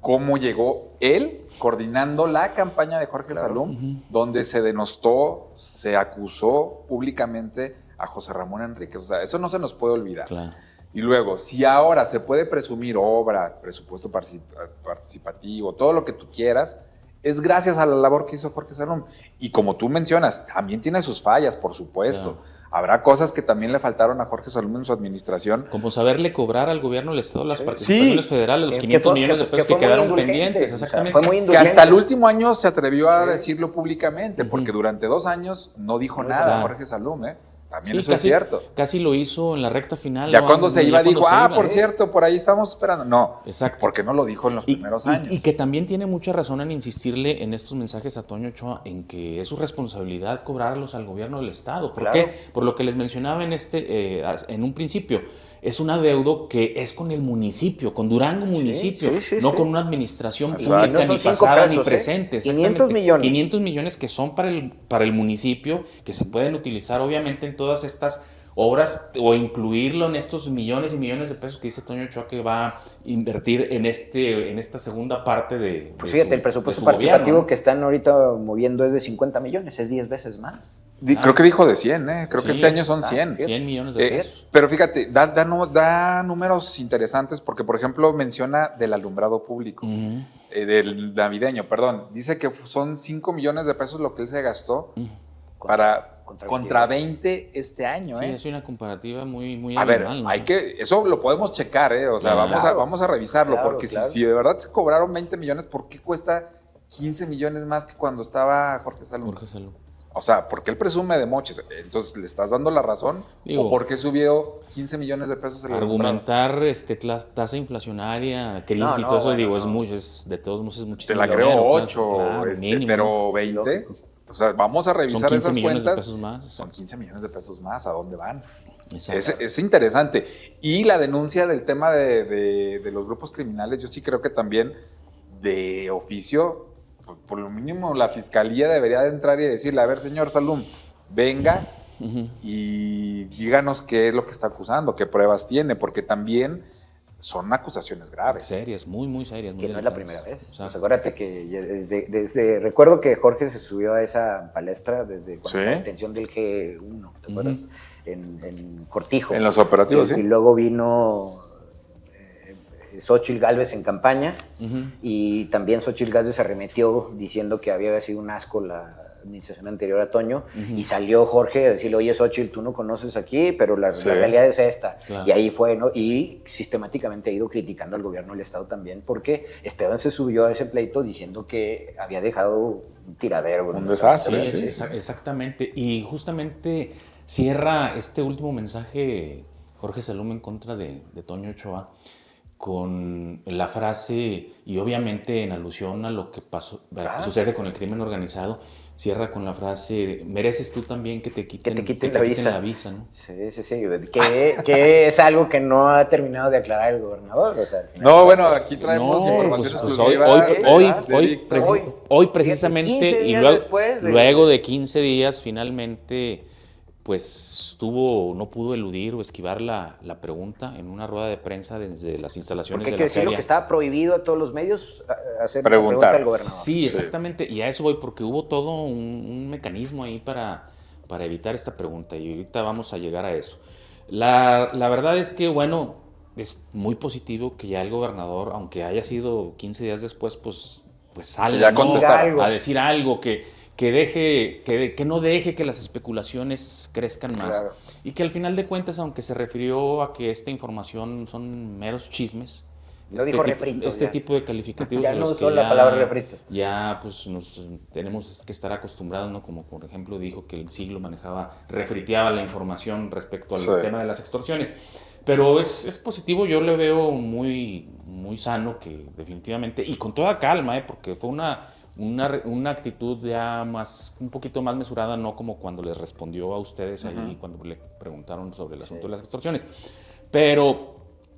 cómo llegó él coordinando la campaña de Jorge Salum, donde se denostó, se acusó públicamente a José Ramón Enríquez. O sea, eso no se nos puede olvidar. Claro. Y luego, si ahora se puede presumir obra, presupuesto participativo, todo lo que tú quieras, es gracias a la labor que hizo Jorge Salum. Y como tú mencionas, también tiene sus fallas, por supuesto. Claro. Habrá cosas que también le faltaron a Jorge Salum en su administración. Como saberle cobrar al gobierno del Estado las participaciones federales, los 500 millones de pesos que quedaron pendientes. Exactamente. O sea, fue muy que hasta el último año se atrevió a decirlo públicamente, porque durante 2 años no dijo nada Jorge Salum, También eso es cierto. Casi lo hizo en la recta final. Ya cuando se iba, dijo, por cierto, por ahí estamos esperando. No, exacto, porque no lo dijo en los primeros años. Y que también tiene mucha razón en insistirle en estos mensajes a Toño Ochoa en que es su responsabilidad cobrarlos al gobierno del Estado. ¿Por qué? Por lo que les mencionaba en un principio. Es un adeudo que es con el municipio, con Durango municipio, no con una administración pública no ni pasada pesos, ni presente. 500 millones. 500 millones que son para el municipio, que se pueden utilizar obviamente en todas estas obras o incluirlo en estos millones y millones de pesos que dice Toño Ochoa que va a invertir en esta segunda parte de Pues fíjate, el presupuesto participativo que están ahorita moviendo es de 50 millones, es 10 veces más. Creo que dijo de 100, Creo que este año son 100. 100 millones de pesos. Pero fíjate, da números interesantes porque, por ejemplo, menciona del alumbrado público, del navideño, perdón. Dice que son 5 millones de pesos lo que él se gastó contra 20 este año, Sí, es una comparativa muy a ver, ¿no? eso lo podemos checar, O sea, vamos a revisarlo, porque si de verdad se cobraron 20 millones, ¿por qué cuesta 15 millones más que cuando estaba Jorge Salum? O sea, ¿por qué él presume de moches? Entonces, ¿le estás dando la razón? ¿O por qué subió 15 millones de pesos el argumentar tasa inflacionaria, crisis y todo eso, es mucho, de todos modos es muchísimo. Te la creo 8, pero 20. O sea, vamos a revisar esas cuentas. Son 15 millones de pesos más. ¿A dónde van? Es interesante. Y la denuncia del tema de los grupos criminales, yo sí creo que también de oficio, por lo mínimo la fiscalía debería de entrar y decirle, a ver, señor Salum, venga y díganos qué es lo que está acusando, qué pruebas tiene, porque también son acusaciones graves. Serias, muy serias. Que no es la primera vez. Pues acuérdate que desde recuerdo que Jorge se subió a esa palestra desde la detención del G1, ¿te acuerdas? En Cortijo. En los operativos, y luego vino Xóchitl Gálvez en campaña y también Xóchitl Gálvez arremetió diciendo que había sido un asco administración anterior a Toño, y salió Jorge a decirle, oye, Xóchitl, tú no conoces aquí, pero la realidad es esta. Claro. Y ahí fue, ¿no? Y sistemáticamente ha ido criticando al gobierno del Estado también, porque Esteban se subió a ese pleito diciendo que había dejado un tiradero. Un desastre. Sí, exactamente. Y justamente cierra este último mensaje Jorge Salum en contra de Toño Ochoa con la frase, y obviamente en alusión a lo que sucede con el crimen organizado, cierra con la frase, mereces tú también que te quiten la visa, ¿no? Sí. Que es algo que no ha terminado de aclarar el gobernador. O sea, no, bueno, aquí traemos información exclusiva. Hoy precisamente, y luego de 15 días, finalmente, pues no pudo eludir o esquivar la pregunta en una rueda de prensa desde las instalaciones de la feria. Porque hay que decirlo que estaba prohibido a todos los medios hacer una pregunta al gobernador. Sí, exactamente, y a eso voy, porque hubo todo un mecanismo ahí para evitar esta pregunta, y ahorita vamos a llegar a eso. La verdad es que, bueno, es muy positivo que ya el gobernador, aunque haya sido 15 días después, pues salga a decir algo que no deje que las especulaciones crezcan más. Claro. Y que al final de cuentas, aunque se refirió a que esta información son meros chismes, este tipo de calificativos ya no usó la palabra refrito. Ya pues tenemos que estar acostumbrados, ¿no? Como por ejemplo dijo que el Siglo refriteaba la información respecto al tema de las extorsiones. Pero es positivo, yo le veo muy, muy sano, que definitivamente, y con toda calma, porque fue una actitud ya un poquito más mesurada, no como cuando les respondió a ustedes ahí cuando le preguntaron sobre el asunto de las extorsiones. Pero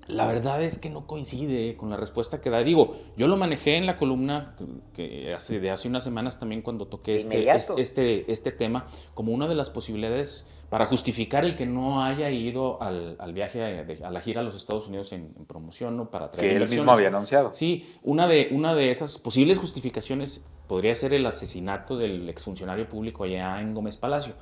la verdad es que no coincide con la respuesta que da. Digo, yo lo manejé en la columna que hace unas semanas también, cuando toqué este tema como una de las posibilidades para justificar el que no haya ido al viaje, a la gira a los Estados Unidos en promoción, ¿no? Para traer que él mismo había anunciado. Sí, una de esas posibles justificaciones podría ser el asesinato del exfuncionario público allá en Gómez Palacio.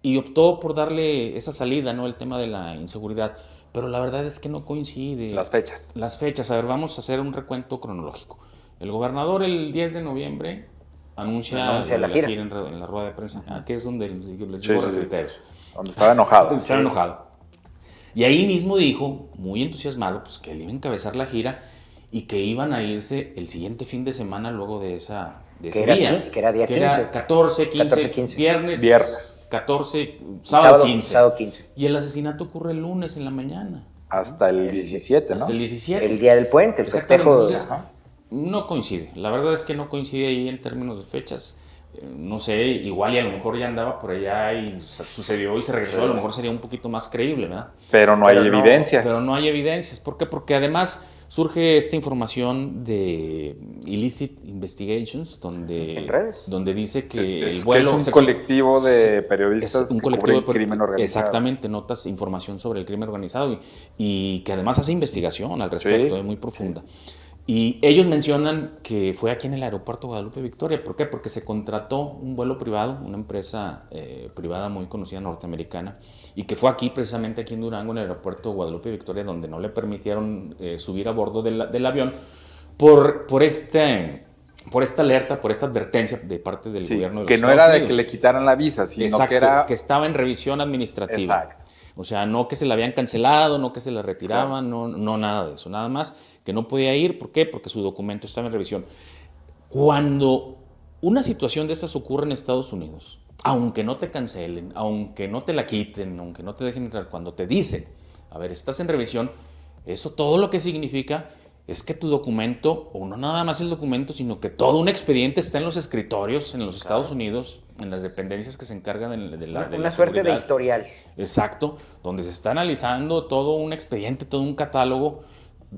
Y optó por darle esa salida, ¿no? El tema de la inseguridad. Pero la verdad es que no coincide. Las fechas. A ver, vamos a hacer un recuento cronológico. El gobernador el 10 de noviembre anuncia la gira en la rueda de prensa, que es donde les digo refuteros. Donde estaba enojado. Estaba enojado. Y ahí mismo dijo, muy entusiasmado, pues que él iba a encabezar la gira y que iban a irse el siguiente fin de semana luego de ese día. Que era día 15. Era 14, 15. Viernes. 14, sábado 15. Y el asesinato ocurre el lunes en la mañana. Hasta el 17, ¿no? Hasta el 17. El día del puente, el festejo. Entonces, no coincide. La verdad es que no coincide ahí en términos de fechas. No sé, igual y a lo mejor ya andaba por allá y sucedió y se regresó. A lo mejor sería un poquito más creíble, ¿verdad? Pero no hay evidencias. Pero no hay evidencias. ¿Por qué? Porque además surge esta información de Illicit Investigations, donde dice que el vuelo... es un colectivo de periodistas que cubren crimen organizado. Exactamente, notas información sobre el crimen organizado y que además hace investigación al respecto, muy profunda. Y ellos mencionan que fue aquí en el aeropuerto Guadalupe Victoria. ¿Por qué? Porque se contrató un vuelo privado, una empresa privada muy conocida norteamericana, y que fue aquí, precisamente aquí en Durango, en el aeropuerto Guadalupe Victoria, donde no le permitieron subir a bordo del avión por esta alerta, por esta advertencia de parte del gobierno de los que no Estados era Unidos. De que le quitaran la visa, sino exacto, que estaba en revisión administrativa. Exacto. O sea, no que se la habían cancelado, no que se la retiraban, no nada de eso, nada más que no podía ir. ¿Por qué? Porque su documento estaba en revisión. Cuando una situación de estas ocurre en Estados Unidos, aunque no te cancelen, aunque no te la quiten, aunque no te dejen entrar, cuando te dicen, a ver, estás en revisión, eso todo lo que significa es que tu documento, o no nada más el documento, sino que todo un expediente está en los escritorios en los Estados Unidos, en las dependencias que se encargan de la una suerte de historial. Exacto, donde se está analizando todo un expediente, todo un catálogo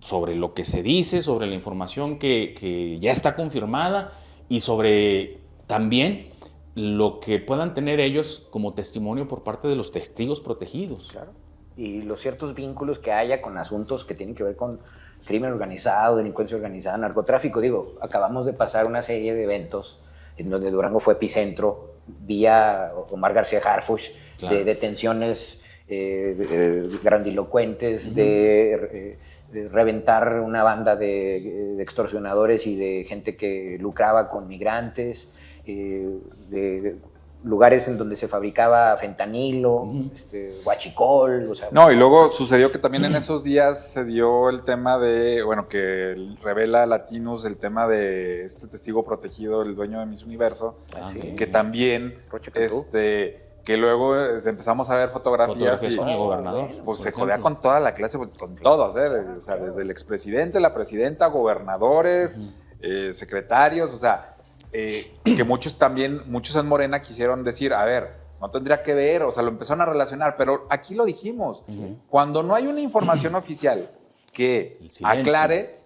sobre lo que se dice, sobre la información que ya está confirmada y sobre también lo que puedan tener ellos como testimonio por parte de los testigos protegidos. Claro. Y los ciertos vínculos que haya con asuntos que tienen que ver con crimen organizado, delincuencia organizada, narcotráfico. Digo, acabamos de pasar una serie de eventos en donde Durango fue epicentro, vía Omar García Harfuch, claro, de detenciones grandilocuentes, de reventar una banda de extorsionadores y de gente que lucraba con migrantes, de lugares en donde se fabricaba fentanilo, huachicol, o sea... No, y luego sucedió que también en esos días se dio el tema de, bueno, que revela Latinus el tema de este testigo protegido, el dueño de Miss Universo, que también, que luego empezamos a ver fotografías y con el gobernador, pues se jodea con toda la clase, con todos, o sea, desde el expresidente, la presidenta, gobernadores, secretarios, o sea, que muchos en Morena quisieron decir, a ver, no tendría que ver, o sea, lo empezaron a relacionar, pero aquí lo dijimos, cuando no hay una información oficial que aclare,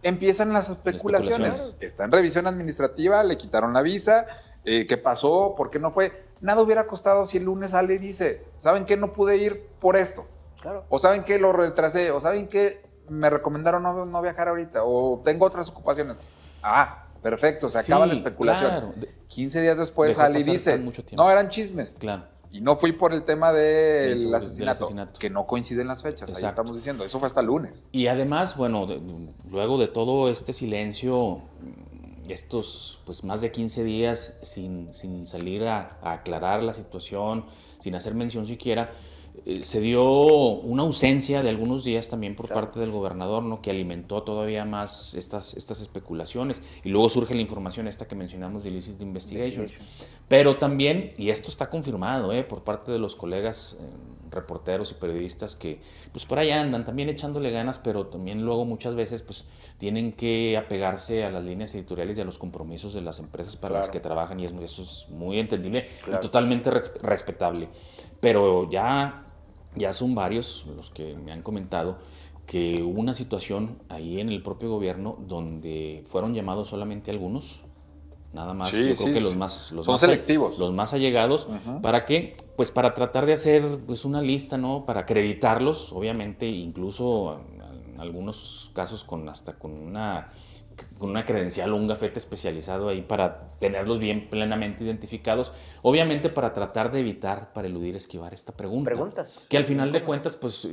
empiezan las especulaciones. Está en revisión administrativa, le quitaron la visa, ¿qué pasó? ¿Por qué no fue? Nada hubiera costado si el lunes sale y dice, ¿saben qué? No pude ir por esto. Claro. O ¿saben qué? Lo retrasé. O ¿saben qué? Me recomendaron no viajar ahorita. O tengo otras ocupaciones. Ah, perfecto, se acaba la especulación. Claro. 15 días después sale y dice, no, eran chismes. Claro. Y no fui por el tema del asesinato, que no coinciden las fechas. Exacto. Ahí estamos diciendo, eso fue hasta el lunes. Y además, bueno, luego de todo este silencio, estos pues más de 15 días sin salir a aclarar la situación, sin hacer mención siquiera, se dio una ausencia de algunos días también por parte del gobernador, ¿no? Que alimentó todavía más estas especulaciones. Y luego surge la información esta que mencionamos de Illicit Investigation. Pero también, y esto está confirmado por parte de los colegas reporteros y periodistas que pues por allá andan también echándole ganas, pero también luego muchas veces pues tienen que apegarse a las líneas editoriales y a los compromisos de las empresas para las que trabajan, y eso es muy entendible y totalmente respetable. Pero ya son varios los que me han comentado que hubo una situación ahí en el propio gobierno donde fueron llamados solamente algunos, nada más. Yo creo que los son selectivos, los más allegados. ¿Para qué? Pues para tratar de hacer pues una lista, ¿no? Para acreditarlos, obviamente, incluso en algunos casos hasta con una credencial o un gafete especializado ahí para tenerlos bien plenamente identificados, obviamente para tratar de esquivar esta preguntas. Que al final de cuentas pues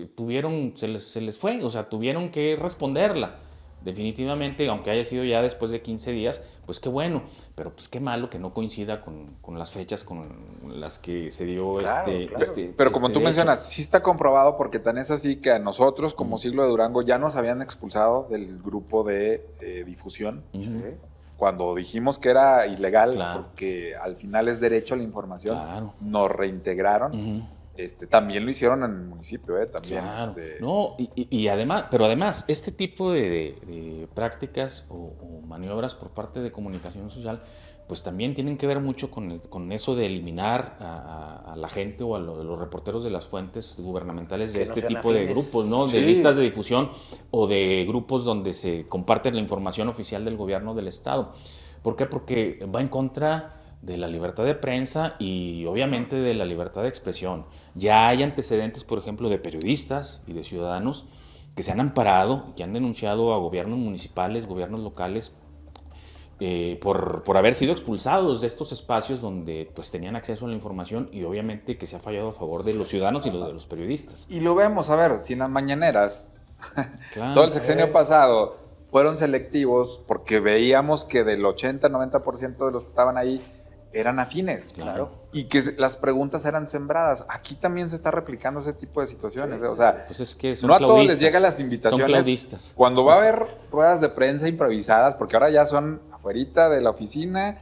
se les fue, o sea, tuvieron que responderla. Definitivamente, aunque haya sido ya después de 15 días, pues qué bueno, pero pues qué malo que no coincida con las fechas con las que se dio Pero como tú mencionas, sí está comprobado, porque tan es así que a nosotros como Siglo de Durango ya nos habían expulsado del grupo de difusión. Cuando dijimos que era ilegal, porque al final es derecho a la información, nos reintegraron. También lo hicieron en el municipio, también. No, y además, este tipo de prácticas o maniobras por parte de comunicación social, pues también tienen que ver mucho con eso de eliminar a la gente o a los reporteros de las fuentes gubernamentales de este tipo de grupos, ¿no? De listas de difusión o de grupos donde se comparte la información oficial del gobierno del estado. ¿Por qué? Porque va en contra de la libertad de prensa y obviamente de la libertad de expresión. Ya hay antecedentes, por ejemplo, de periodistas y de ciudadanos que se han amparado y que han denunciado a gobiernos municipales, gobiernos locales, por haber sido expulsados de estos espacios donde pues tenían acceso a la información, y obviamente que se ha fallado a favor de los ciudadanos y de los periodistas. Y lo vemos, a ver, si en las mañaneras, todo el sexenio pasado fueron selectivos, porque veíamos que del 80-90% de los que estaban ahí eran afines. Y que las preguntas eran sembradas. Aquí también se está replicando ese tipo de situaciones. O sea, pues es que no a todos les llegan las invitaciones. Son claudistas. Cuando va a haber ruedas de prensa improvisadas, porque ahora ya son afuerita de la oficina,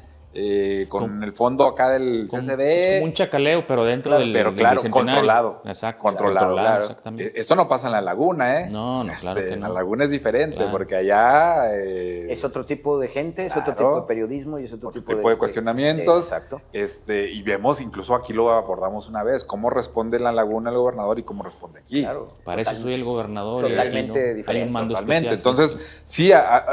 con el fondo acá del CCD. Es un chacaleo, pero dentro del Bicentenario. Controlado. Exacto. Controlado, claro. Exactamente. Esto no pasa en la laguna, No, claro que no. En la laguna es diferente, porque allá... es otro tipo de gente, es otro tipo de periodismo y es otro tipo de cuestionamientos. Exacto. Y vemos, incluso aquí lo abordamos una vez, cómo responde en la laguna el gobernador y cómo responde aquí. Claro. Para eso soy el gobernador. Totalmente diferente. Hay un mando especial. Entonces,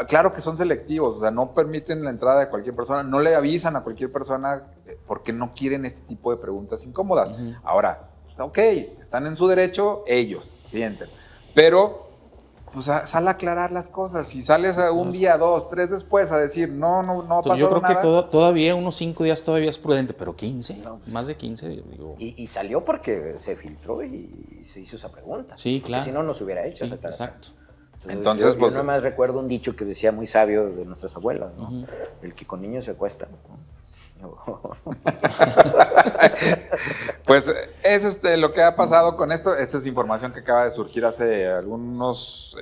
claro que son selectivos, o sea, no permiten la entrada de cualquier persona, no le avisan a cualquier persona porque no quieren este tipo de preguntas incómodas. Ahora, ok, están en su derecho, ellos sienten, pero pues sal a aclarar las cosas. Si sales un día, 2, 3 después a decir no pasó nada. Yo creo que todavía unos 5 días todavía es prudente, pero 15, más de 15. Digo. Y salió porque se filtró y se hizo esa pregunta. Sí, claro. Porque si no, no se hubiera hecho esa aclaración. Exacto. Entonces yo nada más recuerdo un dicho que decía muy sabio de nuestras abuelas, ¿no? El que con niños se acuesta, ¿no? Pues es lo que ha pasado con esto. Esta es información que acaba de surgir hace algunos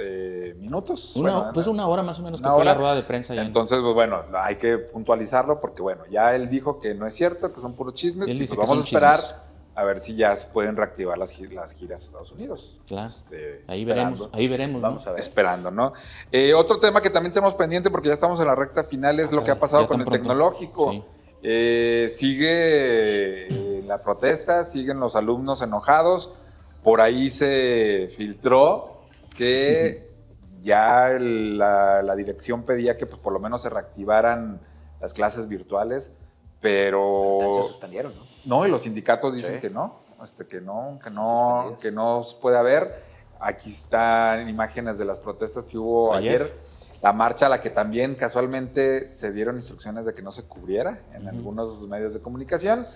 minutos. Una hora más o menos que fue la rueda de prensa. Entonces, pues bueno, hay que puntualizarlo porque bueno, ya él dijo que no es cierto, que son puros chismes. Y pues vamos a esperar a ver si ya se pueden reactivar las giras a Estados Unidos. Claro. Ahí veremos. Vamos a ver. Esperando, ¿no? Otro tema que también tenemos pendiente porque ya estamos en la recta final es lo que ha pasado con el tecnológico. Sí. Sigue la protesta, siguen los alumnos enojados. Por ahí se filtró que ya la dirección pedía que pues, por lo menos se reactivaran las clases virtuales, pero... Se suspendieron, ¿no? No, y los sindicatos dicen que no, que no puede haber. Aquí están imágenes de las protestas que hubo ayer. La marcha a la que también casualmente se dieron instrucciones de que no se cubriera en algunos medios de comunicación,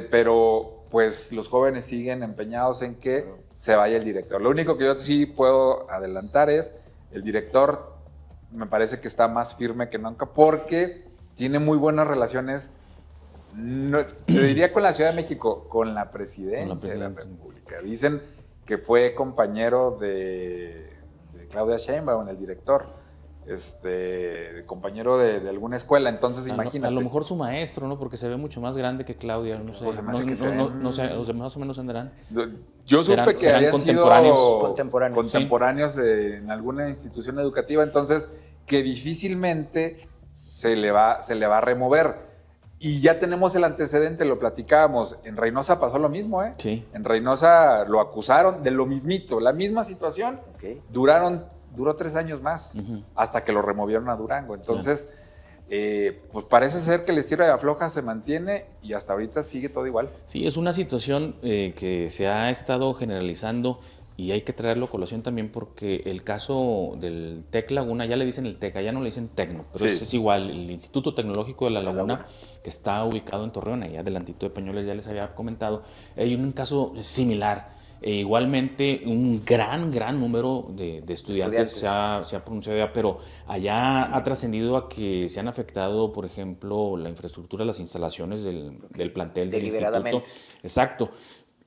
pero pues los jóvenes siguen empeñados en que se vaya el director. Lo único que yo sí puedo adelantar es el director me parece que está más firme que nunca porque tiene muy buenas relaciones. No, te diría con la Ciudad de México, con la presidencia de la República. Dicen que fue compañero de Claudia Sheinbaum, el director, compañero de alguna escuela, entonces imagínate. A lo mejor su maestro, ¿no? Porque se ve mucho más grande que Claudia, no sé. Pues no sé, más o menos andarán. Yo supe que habían contemporáneos sí. En alguna institución educativa, entonces que difícilmente se le va a remover. Y ya tenemos el antecedente, lo platicábamos. En Reynosa pasó lo mismo, ¿eh? Sí. En Reynosa lo acusaron de lo mismito, la misma situación. Okay. Duró 3 años más, hasta que lo removieron a Durango. Entonces, pues parece ser que el estilo de afloja se mantiene y hasta ahorita sigue todo igual. Sí, es una situación que se ha estado generalizando y hay que traerlo a colación también porque el caso del TEC Laguna, ya le dicen el TEC, ya no le dicen Tecno, pero es igual, el Instituto Tecnológico de la Laguna, que está ubicado en Torreón, allá adelantito de Peñoles, ya les había comentado, hay un caso similar. Igualmente, un gran número de estudiantes se ha pronunciado ya, pero allá ha trascendido a que se han afectado, por ejemplo, la infraestructura, las instalaciones del plantel del instituto. Exacto.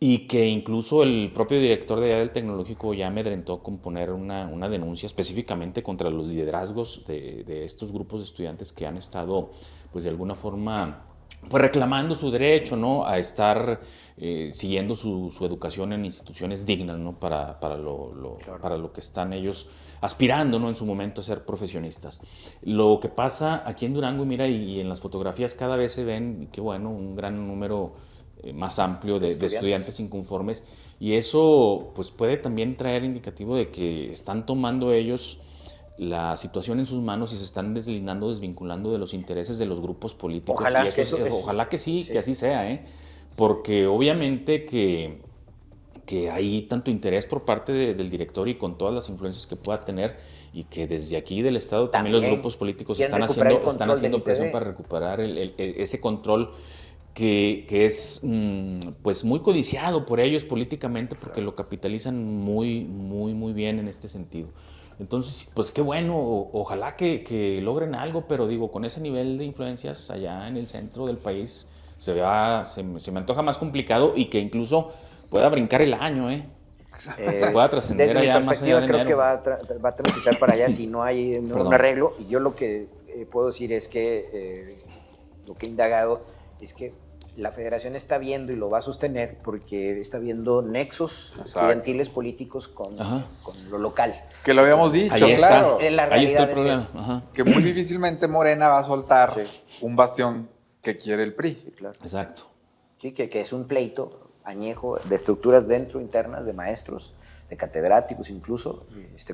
Y que incluso el propio director de allá del tecnológico ya amedrentó con poner una denuncia específicamente contra los liderazgos de estos grupos de estudiantes que han estado, pues de alguna forma, pues reclamando su derecho, ¿no? A estar siguiendo su educación en instituciones dignas, ¿no? Para lo que están ellos aspirando, ¿no? En su momento a ser profesionistas. Lo que pasa aquí en Durango, mira, y en las fotografías cada vez se ven, qué bueno, un gran número más amplio de estudiantes inconformes, y eso pues puede también traer indicativo de que están tomando ellos la situación en sus manos y se están desvinculando de los intereses de los grupos políticos. Ojalá que sí, que así sea, porque obviamente que hay tanto interés por parte del director y con todas las influencias que pueda tener, y que desde aquí del Estado también los grupos políticos están haciendo presión para recuperar ese control que es pues muy codiciado por ellos políticamente, porque lo capitalizan muy bien en este sentido. Entonces, pues qué bueno, ojalá que logren algo, pero digo, con ese nivel de influencias allá en el centro del país se me antoja más complicado, y que incluso pueda brincar el año, pueda trascender allá más allá de creo enero. Que va a transitar para allá si no hay un arreglo. Y yo lo que puedo decir es que lo que he indagado es que la federación está viendo, y lo va a sostener, porque está viendo nexos estudiantiles políticos con lo local. Que lo habíamos dicho, claro. Ahí está el problema. Que muy difícilmente Morena va a soltar un bastión que quiere el PRI. Sí, claro. Exacto. Sí, que es un pleito añejo de estructuras internas de maestros, de catedráticos incluso,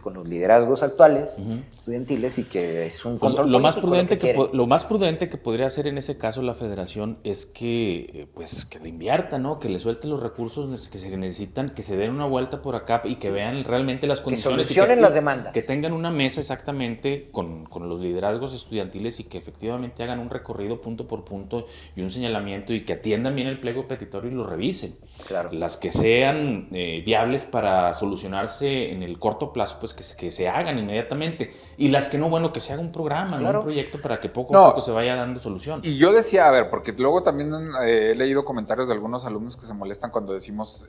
con los liderazgos actuales estudiantiles, y que es un control lo más prudente que podría hacer en ese caso la federación es que que le invierta, ¿no? Que le suelte los recursos que se necesitan, que se den una vuelta por acá y que vean realmente las condiciones, que solucionen las demandas, que tengan una mesa exactamente con los liderazgos estudiantiles, y que efectivamente hagan un recorrido punto por punto y un señalamiento, y que atiendan bien el pliego petitorio y lo revisen. Claro. Las que sean viables para solucionar solucionarse en el corto plazo, pues que se hagan inmediatamente. Y las que no, bueno, que se haga un programa, ¿no? Un proyecto para que poco a poco se vaya dando solución. Y yo decía, a ver, porque luego también he leído comentarios de algunos alumnos que se molestan cuando decimos,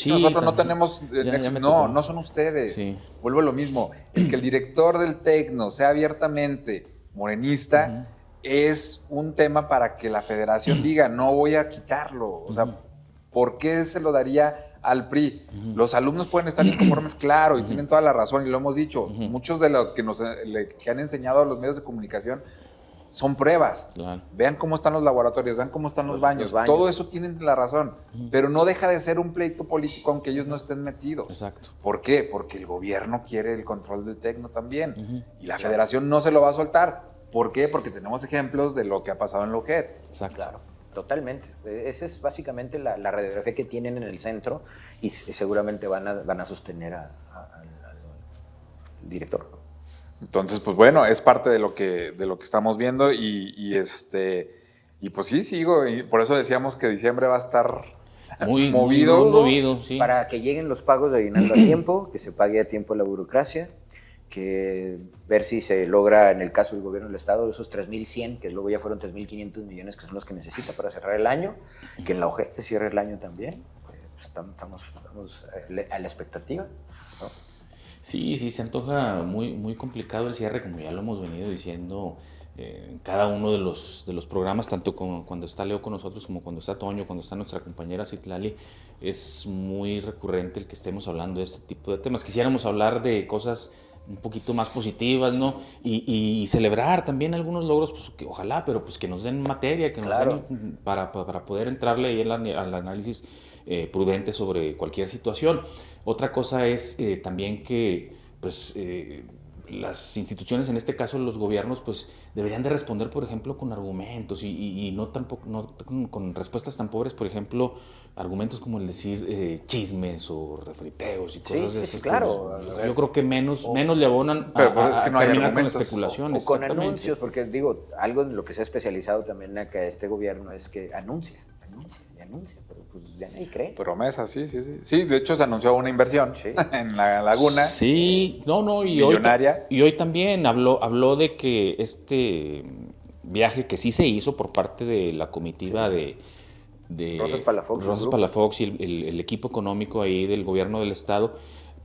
nosotros no tenemos nexo. No son ustedes. Sí. Vuelvo a lo mismo. El que el director del Tecno sea abiertamente morenista es un tema para que la federación diga, no voy a quitarlo. O sea, ¿por qué se lo daría al PRI? Los alumnos pueden estar inconformes, claro, y tienen toda la razón, y lo hemos dicho. Muchos de los que han enseñado a los medios de comunicación son pruebas. Claro. Vean cómo están los laboratorios, vean cómo están los baños. Todo eso tienen la razón, pero no deja de ser un pleito político aunque ellos no estén metidos. Exacto. ¿Por qué? Porque el gobierno quiere el control del Tecno también, y la federación no se lo va a soltar. ¿Por qué? Porque tenemos ejemplos de lo que ha pasado en Loget. Exacto. Claro. Totalmente. Esa es básicamente la radiografía que tienen en el centro y seguramente van a sostener al director. Entonces, pues bueno, es parte de lo que estamos viendo y pues sí, sigo. Y por eso decíamos que diciembre va a estar muy movido. Sí. Para que lleguen los pagos de aguinaldo a tiempo, que se pague a tiempo la burocracia, que ver si se logra, en el caso del gobierno del estado, esos 3.100, que luego ya fueron 3.500 millones, que son los que necesita para cerrar el año, que en la OJET se cierre el año también. Pues estamos a la expectativa, ¿no? Sí, se antoja muy, muy complicado el cierre, como ya lo hemos venido diciendo en cada uno de los programas, tanto cuando está Leo con nosotros como cuando está Toño, cuando está nuestra compañera Citlali. Es muy recurrente el que estemos hablando de este tipo de temas. Quisiéramos hablar de cosas un poquito más positivas, ¿no? Y celebrar también algunos logros, pues que ojalá, pero pues que nos den materia, que nos den para poder entrarle ahí al análisis prudente sobre cualquier situación. Otra cosa es también que pues las instituciones, en este caso los gobiernos, pues deberían de responder, por ejemplo, con argumentos y no con respuestas tan pobres, por ejemplo, argumentos como el decir chismes o refriteos y cosas de esas. Sí, claro. Yo creo que menos le abonan pero es que no hay terminar con especulaciones. O con anuncios, porque digo, algo en lo que se ha especializado también acá este gobierno es que anuncia, pero pues ya nadie cree. Promesas, sí. Sí, de hecho se anunció una inversión en la laguna. Sí, millonaria. Y hoy también habló de que este viaje que sí se hizo por parte de la comitiva de Rosas Palafox y el equipo económico ahí del gobierno del estado,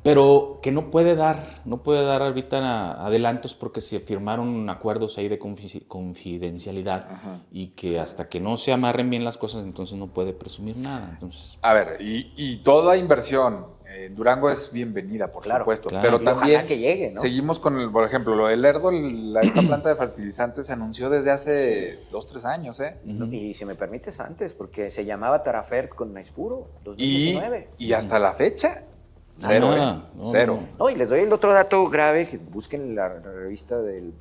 pero que no puede dar ahorita adelantos porque se firmaron acuerdos ahí de confidencialidad. Ajá. Y que hasta que no se amarren bien las cosas, entonces no puede presumir nada. Entonces, a ver, y toda inversión en Durango es bienvenida, por supuesto, pero también que llegue, ¿no? Seguimos con, por ejemplo, lo del Lerdo, esta planta de fertilizantes se anunció desde hace 2-3 años, ¿eh? Y si me permites antes, porque se llamaba Tarafert con Naispuro, 2019. Y hasta la fecha... Cero, cero. No, y les doy el otro dato grave, que busquen la revista de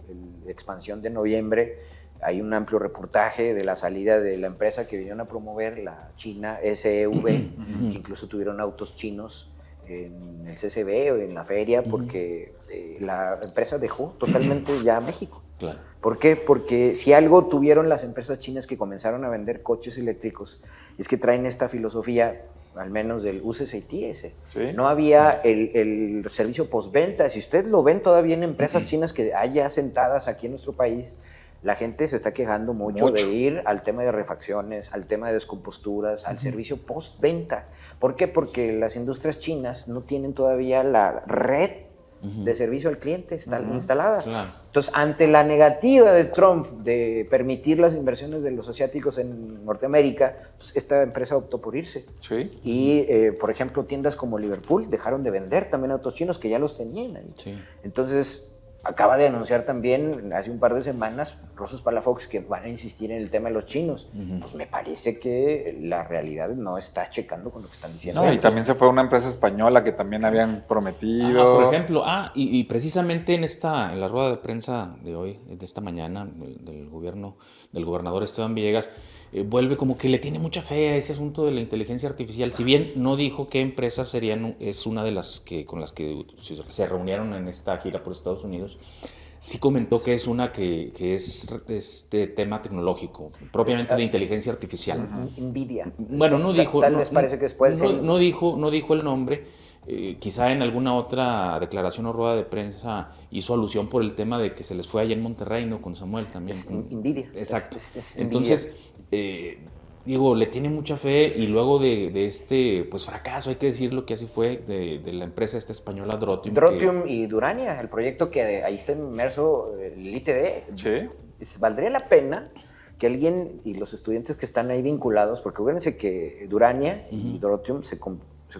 Expansión de noviembre. Hay un amplio reportaje de la salida de la empresa que vinieron a promover, la China SEV, que incluso tuvieron autos chinos en el CCB o en la feria, porque la empresa dejó totalmente ya México. Claro. ¿Por qué? Porque si algo tuvieron las empresas chinas que comenzaron a vender coches eléctricos, es que traen esta filosofía, al menos del uses y TS. ¿Sí? No había el servicio postventa. Si ustedes lo ven todavía en empresas chinas que hay ya sentadas aquí en nuestro país, la gente se está quejando mucho de ir al tema de refacciones, al tema de descomposturas, al servicio postventa. ¿Por qué? Porque las industrias chinas no tienen todavía la red de servicio al cliente instalada. Claro. Entonces, ante la negativa de Trump de permitir las inversiones de los asiáticos en Norteamérica, pues esta empresa optó por irse. Sí. Y, por ejemplo, tiendas como Liverpool dejaron de vender también autos chinos que ya los tenían ahí. Sí. Entonces, acaba de anunciar también, hace un par de semanas, Rosas Palafox, que van a insistir en el tema de los chinos. Pues me parece que la realidad no está checando con lo que están diciendo. No, y también se fue una empresa española que también habían prometido. Por ejemplo, y precisamente en la rueda de prensa de hoy, de esta mañana, del gobernador Esteban Villegas, vuelve como que le tiene mucha fe a ese asunto de la inteligencia artificial. Si bien no dijo qué empresas es una de las con las que se reunieron en esta gira por Estados Unidos, sí comentó que es una que es de tema tecnológico, propiamente de inteligencia artificial. Nvidia. Bueno, no dijo. Tal vez parece que después. No dijo el nombre. quizá en alguna otra declaración o rueda de prensa hizo alusión por el tema de que se les fue allá en Monterrey, ¿no? Con Samuel también. Es envidia. Exacto. Es Entonces, digo, le tiene mucha fe y luego de este pues fracaso, hay que decirlo que así fue, de la empresa esta española Drotium. Drotium y Durania, el proyecto que ahí está inmerso el ITD. Sí. Valdría la pena que alguien y los estudiantes que están ahí vinculados, porque acuérdense que Durania y Drotium se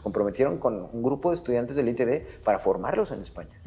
comprometieron con un grupo de estudiantes del ITD para formarlos en España.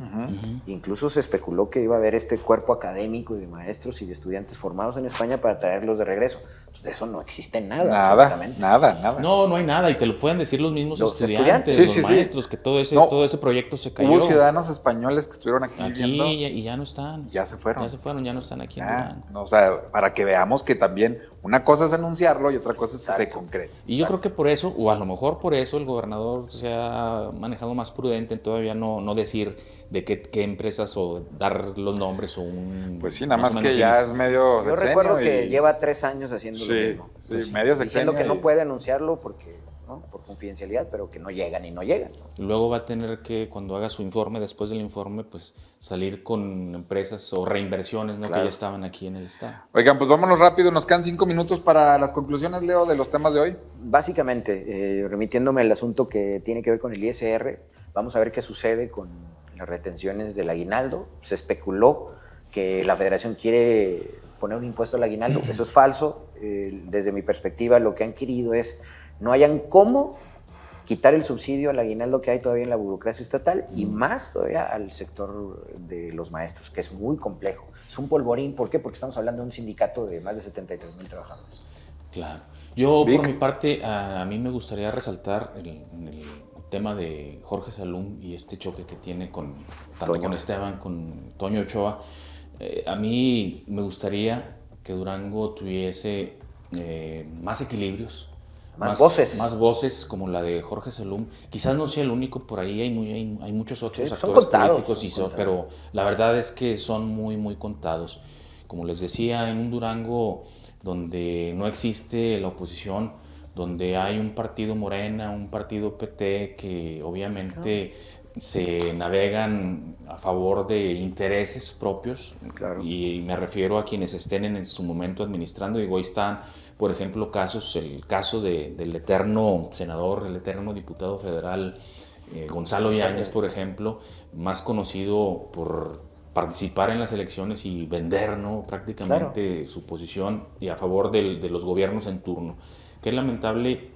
Incluso se especuló que iba a haber este cuerpo académico y de maestros y de estudiantes formados en España para traerlos de regreso. Entonces, de eso no existe nada. Nada. No hay nada, y te lo pueden decir los mismos estudiantes, los maestros, que todo ese proyecto se cayó. Hubo ciudadanos españoles que estuvieron aquí viviendo. Y ya no están. Ya se fueron. Ya no están aquí en Durango. O sea, para que veamos que también una cosa es anunciarlo y otra cosa es que se concrete. Y yo creo que por eso, o a lo mejor por eso, el gobernador se ha manejado más prudente en todavía no decir de qué empresas o dar los nombres o un... Pues sí, nada más que ya es medio sexenio. Yo recuerdo que lleva 3 años haciendo lo mismo. Sí, pues medio sexenio. Diciendo que no puede anunciarlo porque, ¿no? Por confidencialidad, pero que no llegan. Luego va a tener que, cuando haga su informe, después del informe, pues salir con empresas o reinversiones, ¿no? Claro. Que ya estaban aquí en el estado. Oigan, pues vámonos rápido, nos quedan 5 minutos para las conclusiones, Leo, de los temas de hoy. Básicamente, remitiéndome al asunto que tiene que ver con el ISR, vamos a ver qué sucede con las retenciones del aguinaldo. Se especuló que la federación quiere poner un impuesto al aguinaldo. Eso es falso. Desde mi perspectiva, lo que han querido es no hayan cómo quitar el subsidio al aguinaldo que hay todavía en la burocracia estatal y más todavía al sector de los maestros, que es muy complejo. Es un polvorín. ¿Por qué? Porque estamos hablando de un sindicato de más de 73,000 trabajadores. Claro. Yo, por mi parte, a mí me gustaría resaltar el tema de Jorge Salum y este choque que tiene tanto con Esteban, con Toño Ochoa. A mí me gustaría que Durango tuviese más equilibrios, más voces como la de Jorge Salum. Quizás no sea el único, por ahí hay muchos otros actores políticos, pero la verdad es que son muy, muy contados. Como les decía, en un Durango donde no existe la oposición, donde hay un partido Morena, un partido PT que obviamente se navegan a favor de intereses propios, y me refiero a quienes estén en su momento administrando. Digo, ahí están, por ejemplo, el caso del eterno senador, el eterno diputado federal Gonzalo Yáñez, por ejemplo, más conocido por participar en las elecciones y vender, ¿no? Prácticamente su posición y a favor de los gobiernos en turno. Que es lamentable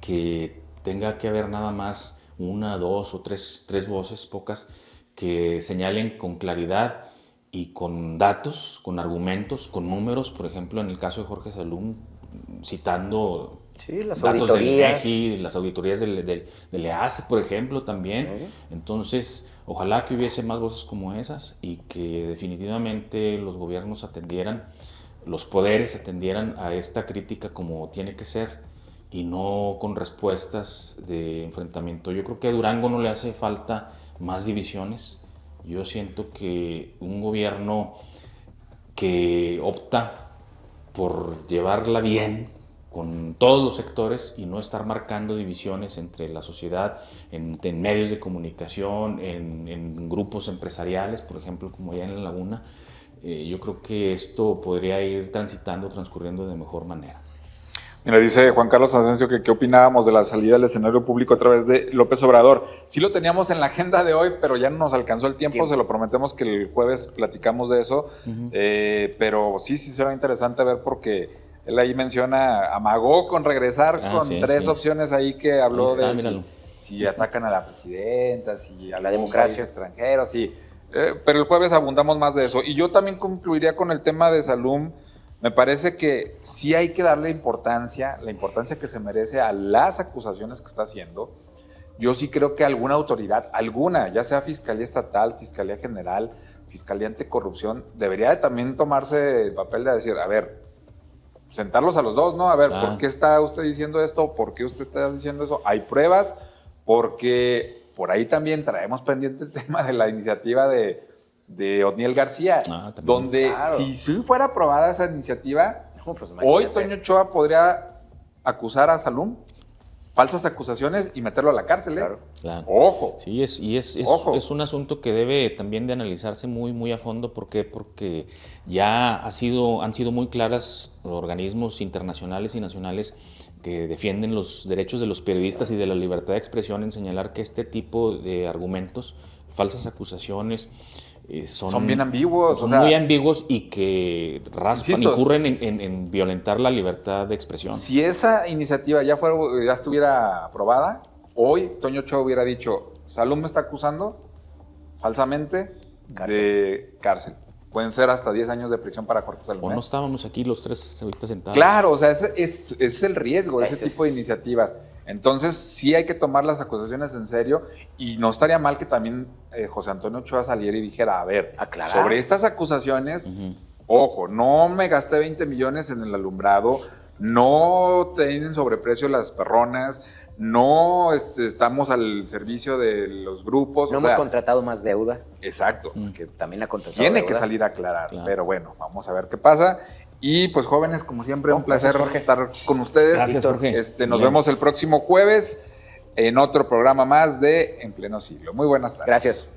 que tenga que haber nada más 1, 2 o 3 voces, pocas, que señalen con claridad y con datos, con argumentos, con números. Por ejemplo, en el caso de Jorge Salum, citando las datos del INEGI, las auditorías del EASE, por ejemplo, también. Entonces, ojalá que hubiese más voces como esas y que definitivamente los gobiernos atendieran, los poderes atendieran a esta crítica como tiene que ser y no con respuestas de enfrentamiento. Yo creo que a Durango no le hace falta más divisiones. Yo siento que un gobierno que opta por llevarla bien con todos los sectores y no estar marcando divisiones entre la sociedad, en medios de comunicación, en grupos empresariales, por ejemplo, como allá en La Laguna, yo creo que esto podría ir transcurriendo de mejor manera. Mira, dice Juan Carlos Asensio que qué opinábamos de la salida al escenario público a través de López Obrador. Sí lo teníamos en la agenda de hoy, pero ya no nos alcanzó el tiempo. Se lo prometemos que el jueves platicamos de eso. Pero sí será interesante ver porque él ahí amagó con regresar con 3 opciones ahí que habló de si atacan a la presidenta, si a la democracia extranjera, sí. Pero el jueves abundamos más de eso. Y yo también concluiría con el tema de Salum. Me parece que sí hay que darle la importancia que se merece a las acusaciones que está haciendo. Yo sí creo que alguna autoridad, ya sea Fiscalía Estatal, Fiscalía General, Fiscalía Anticorrupción, debería de también tomarse el papel de decir, a ver, sentarlos a los dos, ¿no? A ver, ¿por qué está usted diciendo esto? ¿Por qué usted está diciendo eso? ¿Hay pruebas? Porque por ahí también traemos pendiente el tema de la iniciativa de Otniel García, donde si fuera aprobada esa iniciativa, hoy Toño Ochoa podría acusar a Salum falsas acusaciones y meterlo a la cárcel, ¿eh? Claro. Ojo. Sí, es un asunto que debe también de analizarse muy, muy a fondo. ¿Por qué? Porque ya han sido muy claras organismos internacionales y nacionales que defienden los derechos de los periodistas y de la libertad de expresión en señalar que este tipo de argumentos, falsas acusaciones, son bien ambiguos. Son muy ambiguos y que incurren en violentar la libertad de expresión. Si esa iniciativa ya estuviera aprobada, hoy Toño Ochoa hubiera dicho, Salum me está acusando falsamente de cárcel. Pueden ser hasta 10 años de prisión para Jorge Salum. O no estábamos aquí los tres ahorita sentados. Claro, o sea, ese es el riesgo de ese tipo de iniciativas. Entonces, sí hay que tomar las acusaciones en serio y no estaría mal que también José Antonio Ochoa saliera y dijera, a ver, sobre estas acusaciones, ojo, no me gasté 20 millones en el alumbrado, no tienen sobreprecio las perronas, no estamos al servicio de los grupos. No hemos contratado más deuda. Exacto. Que también ha contratado Tiene deuda. que salir a aclarar, pero bueno, vamos a ver qué pasa. Y pues jóvenes, como siempre, un placer estar con ustedes. Gracias, Jorge. Nos vemos el próximo jueves en otro programa más de En Pleno Siglo. Muy buenas tardes. Gracias.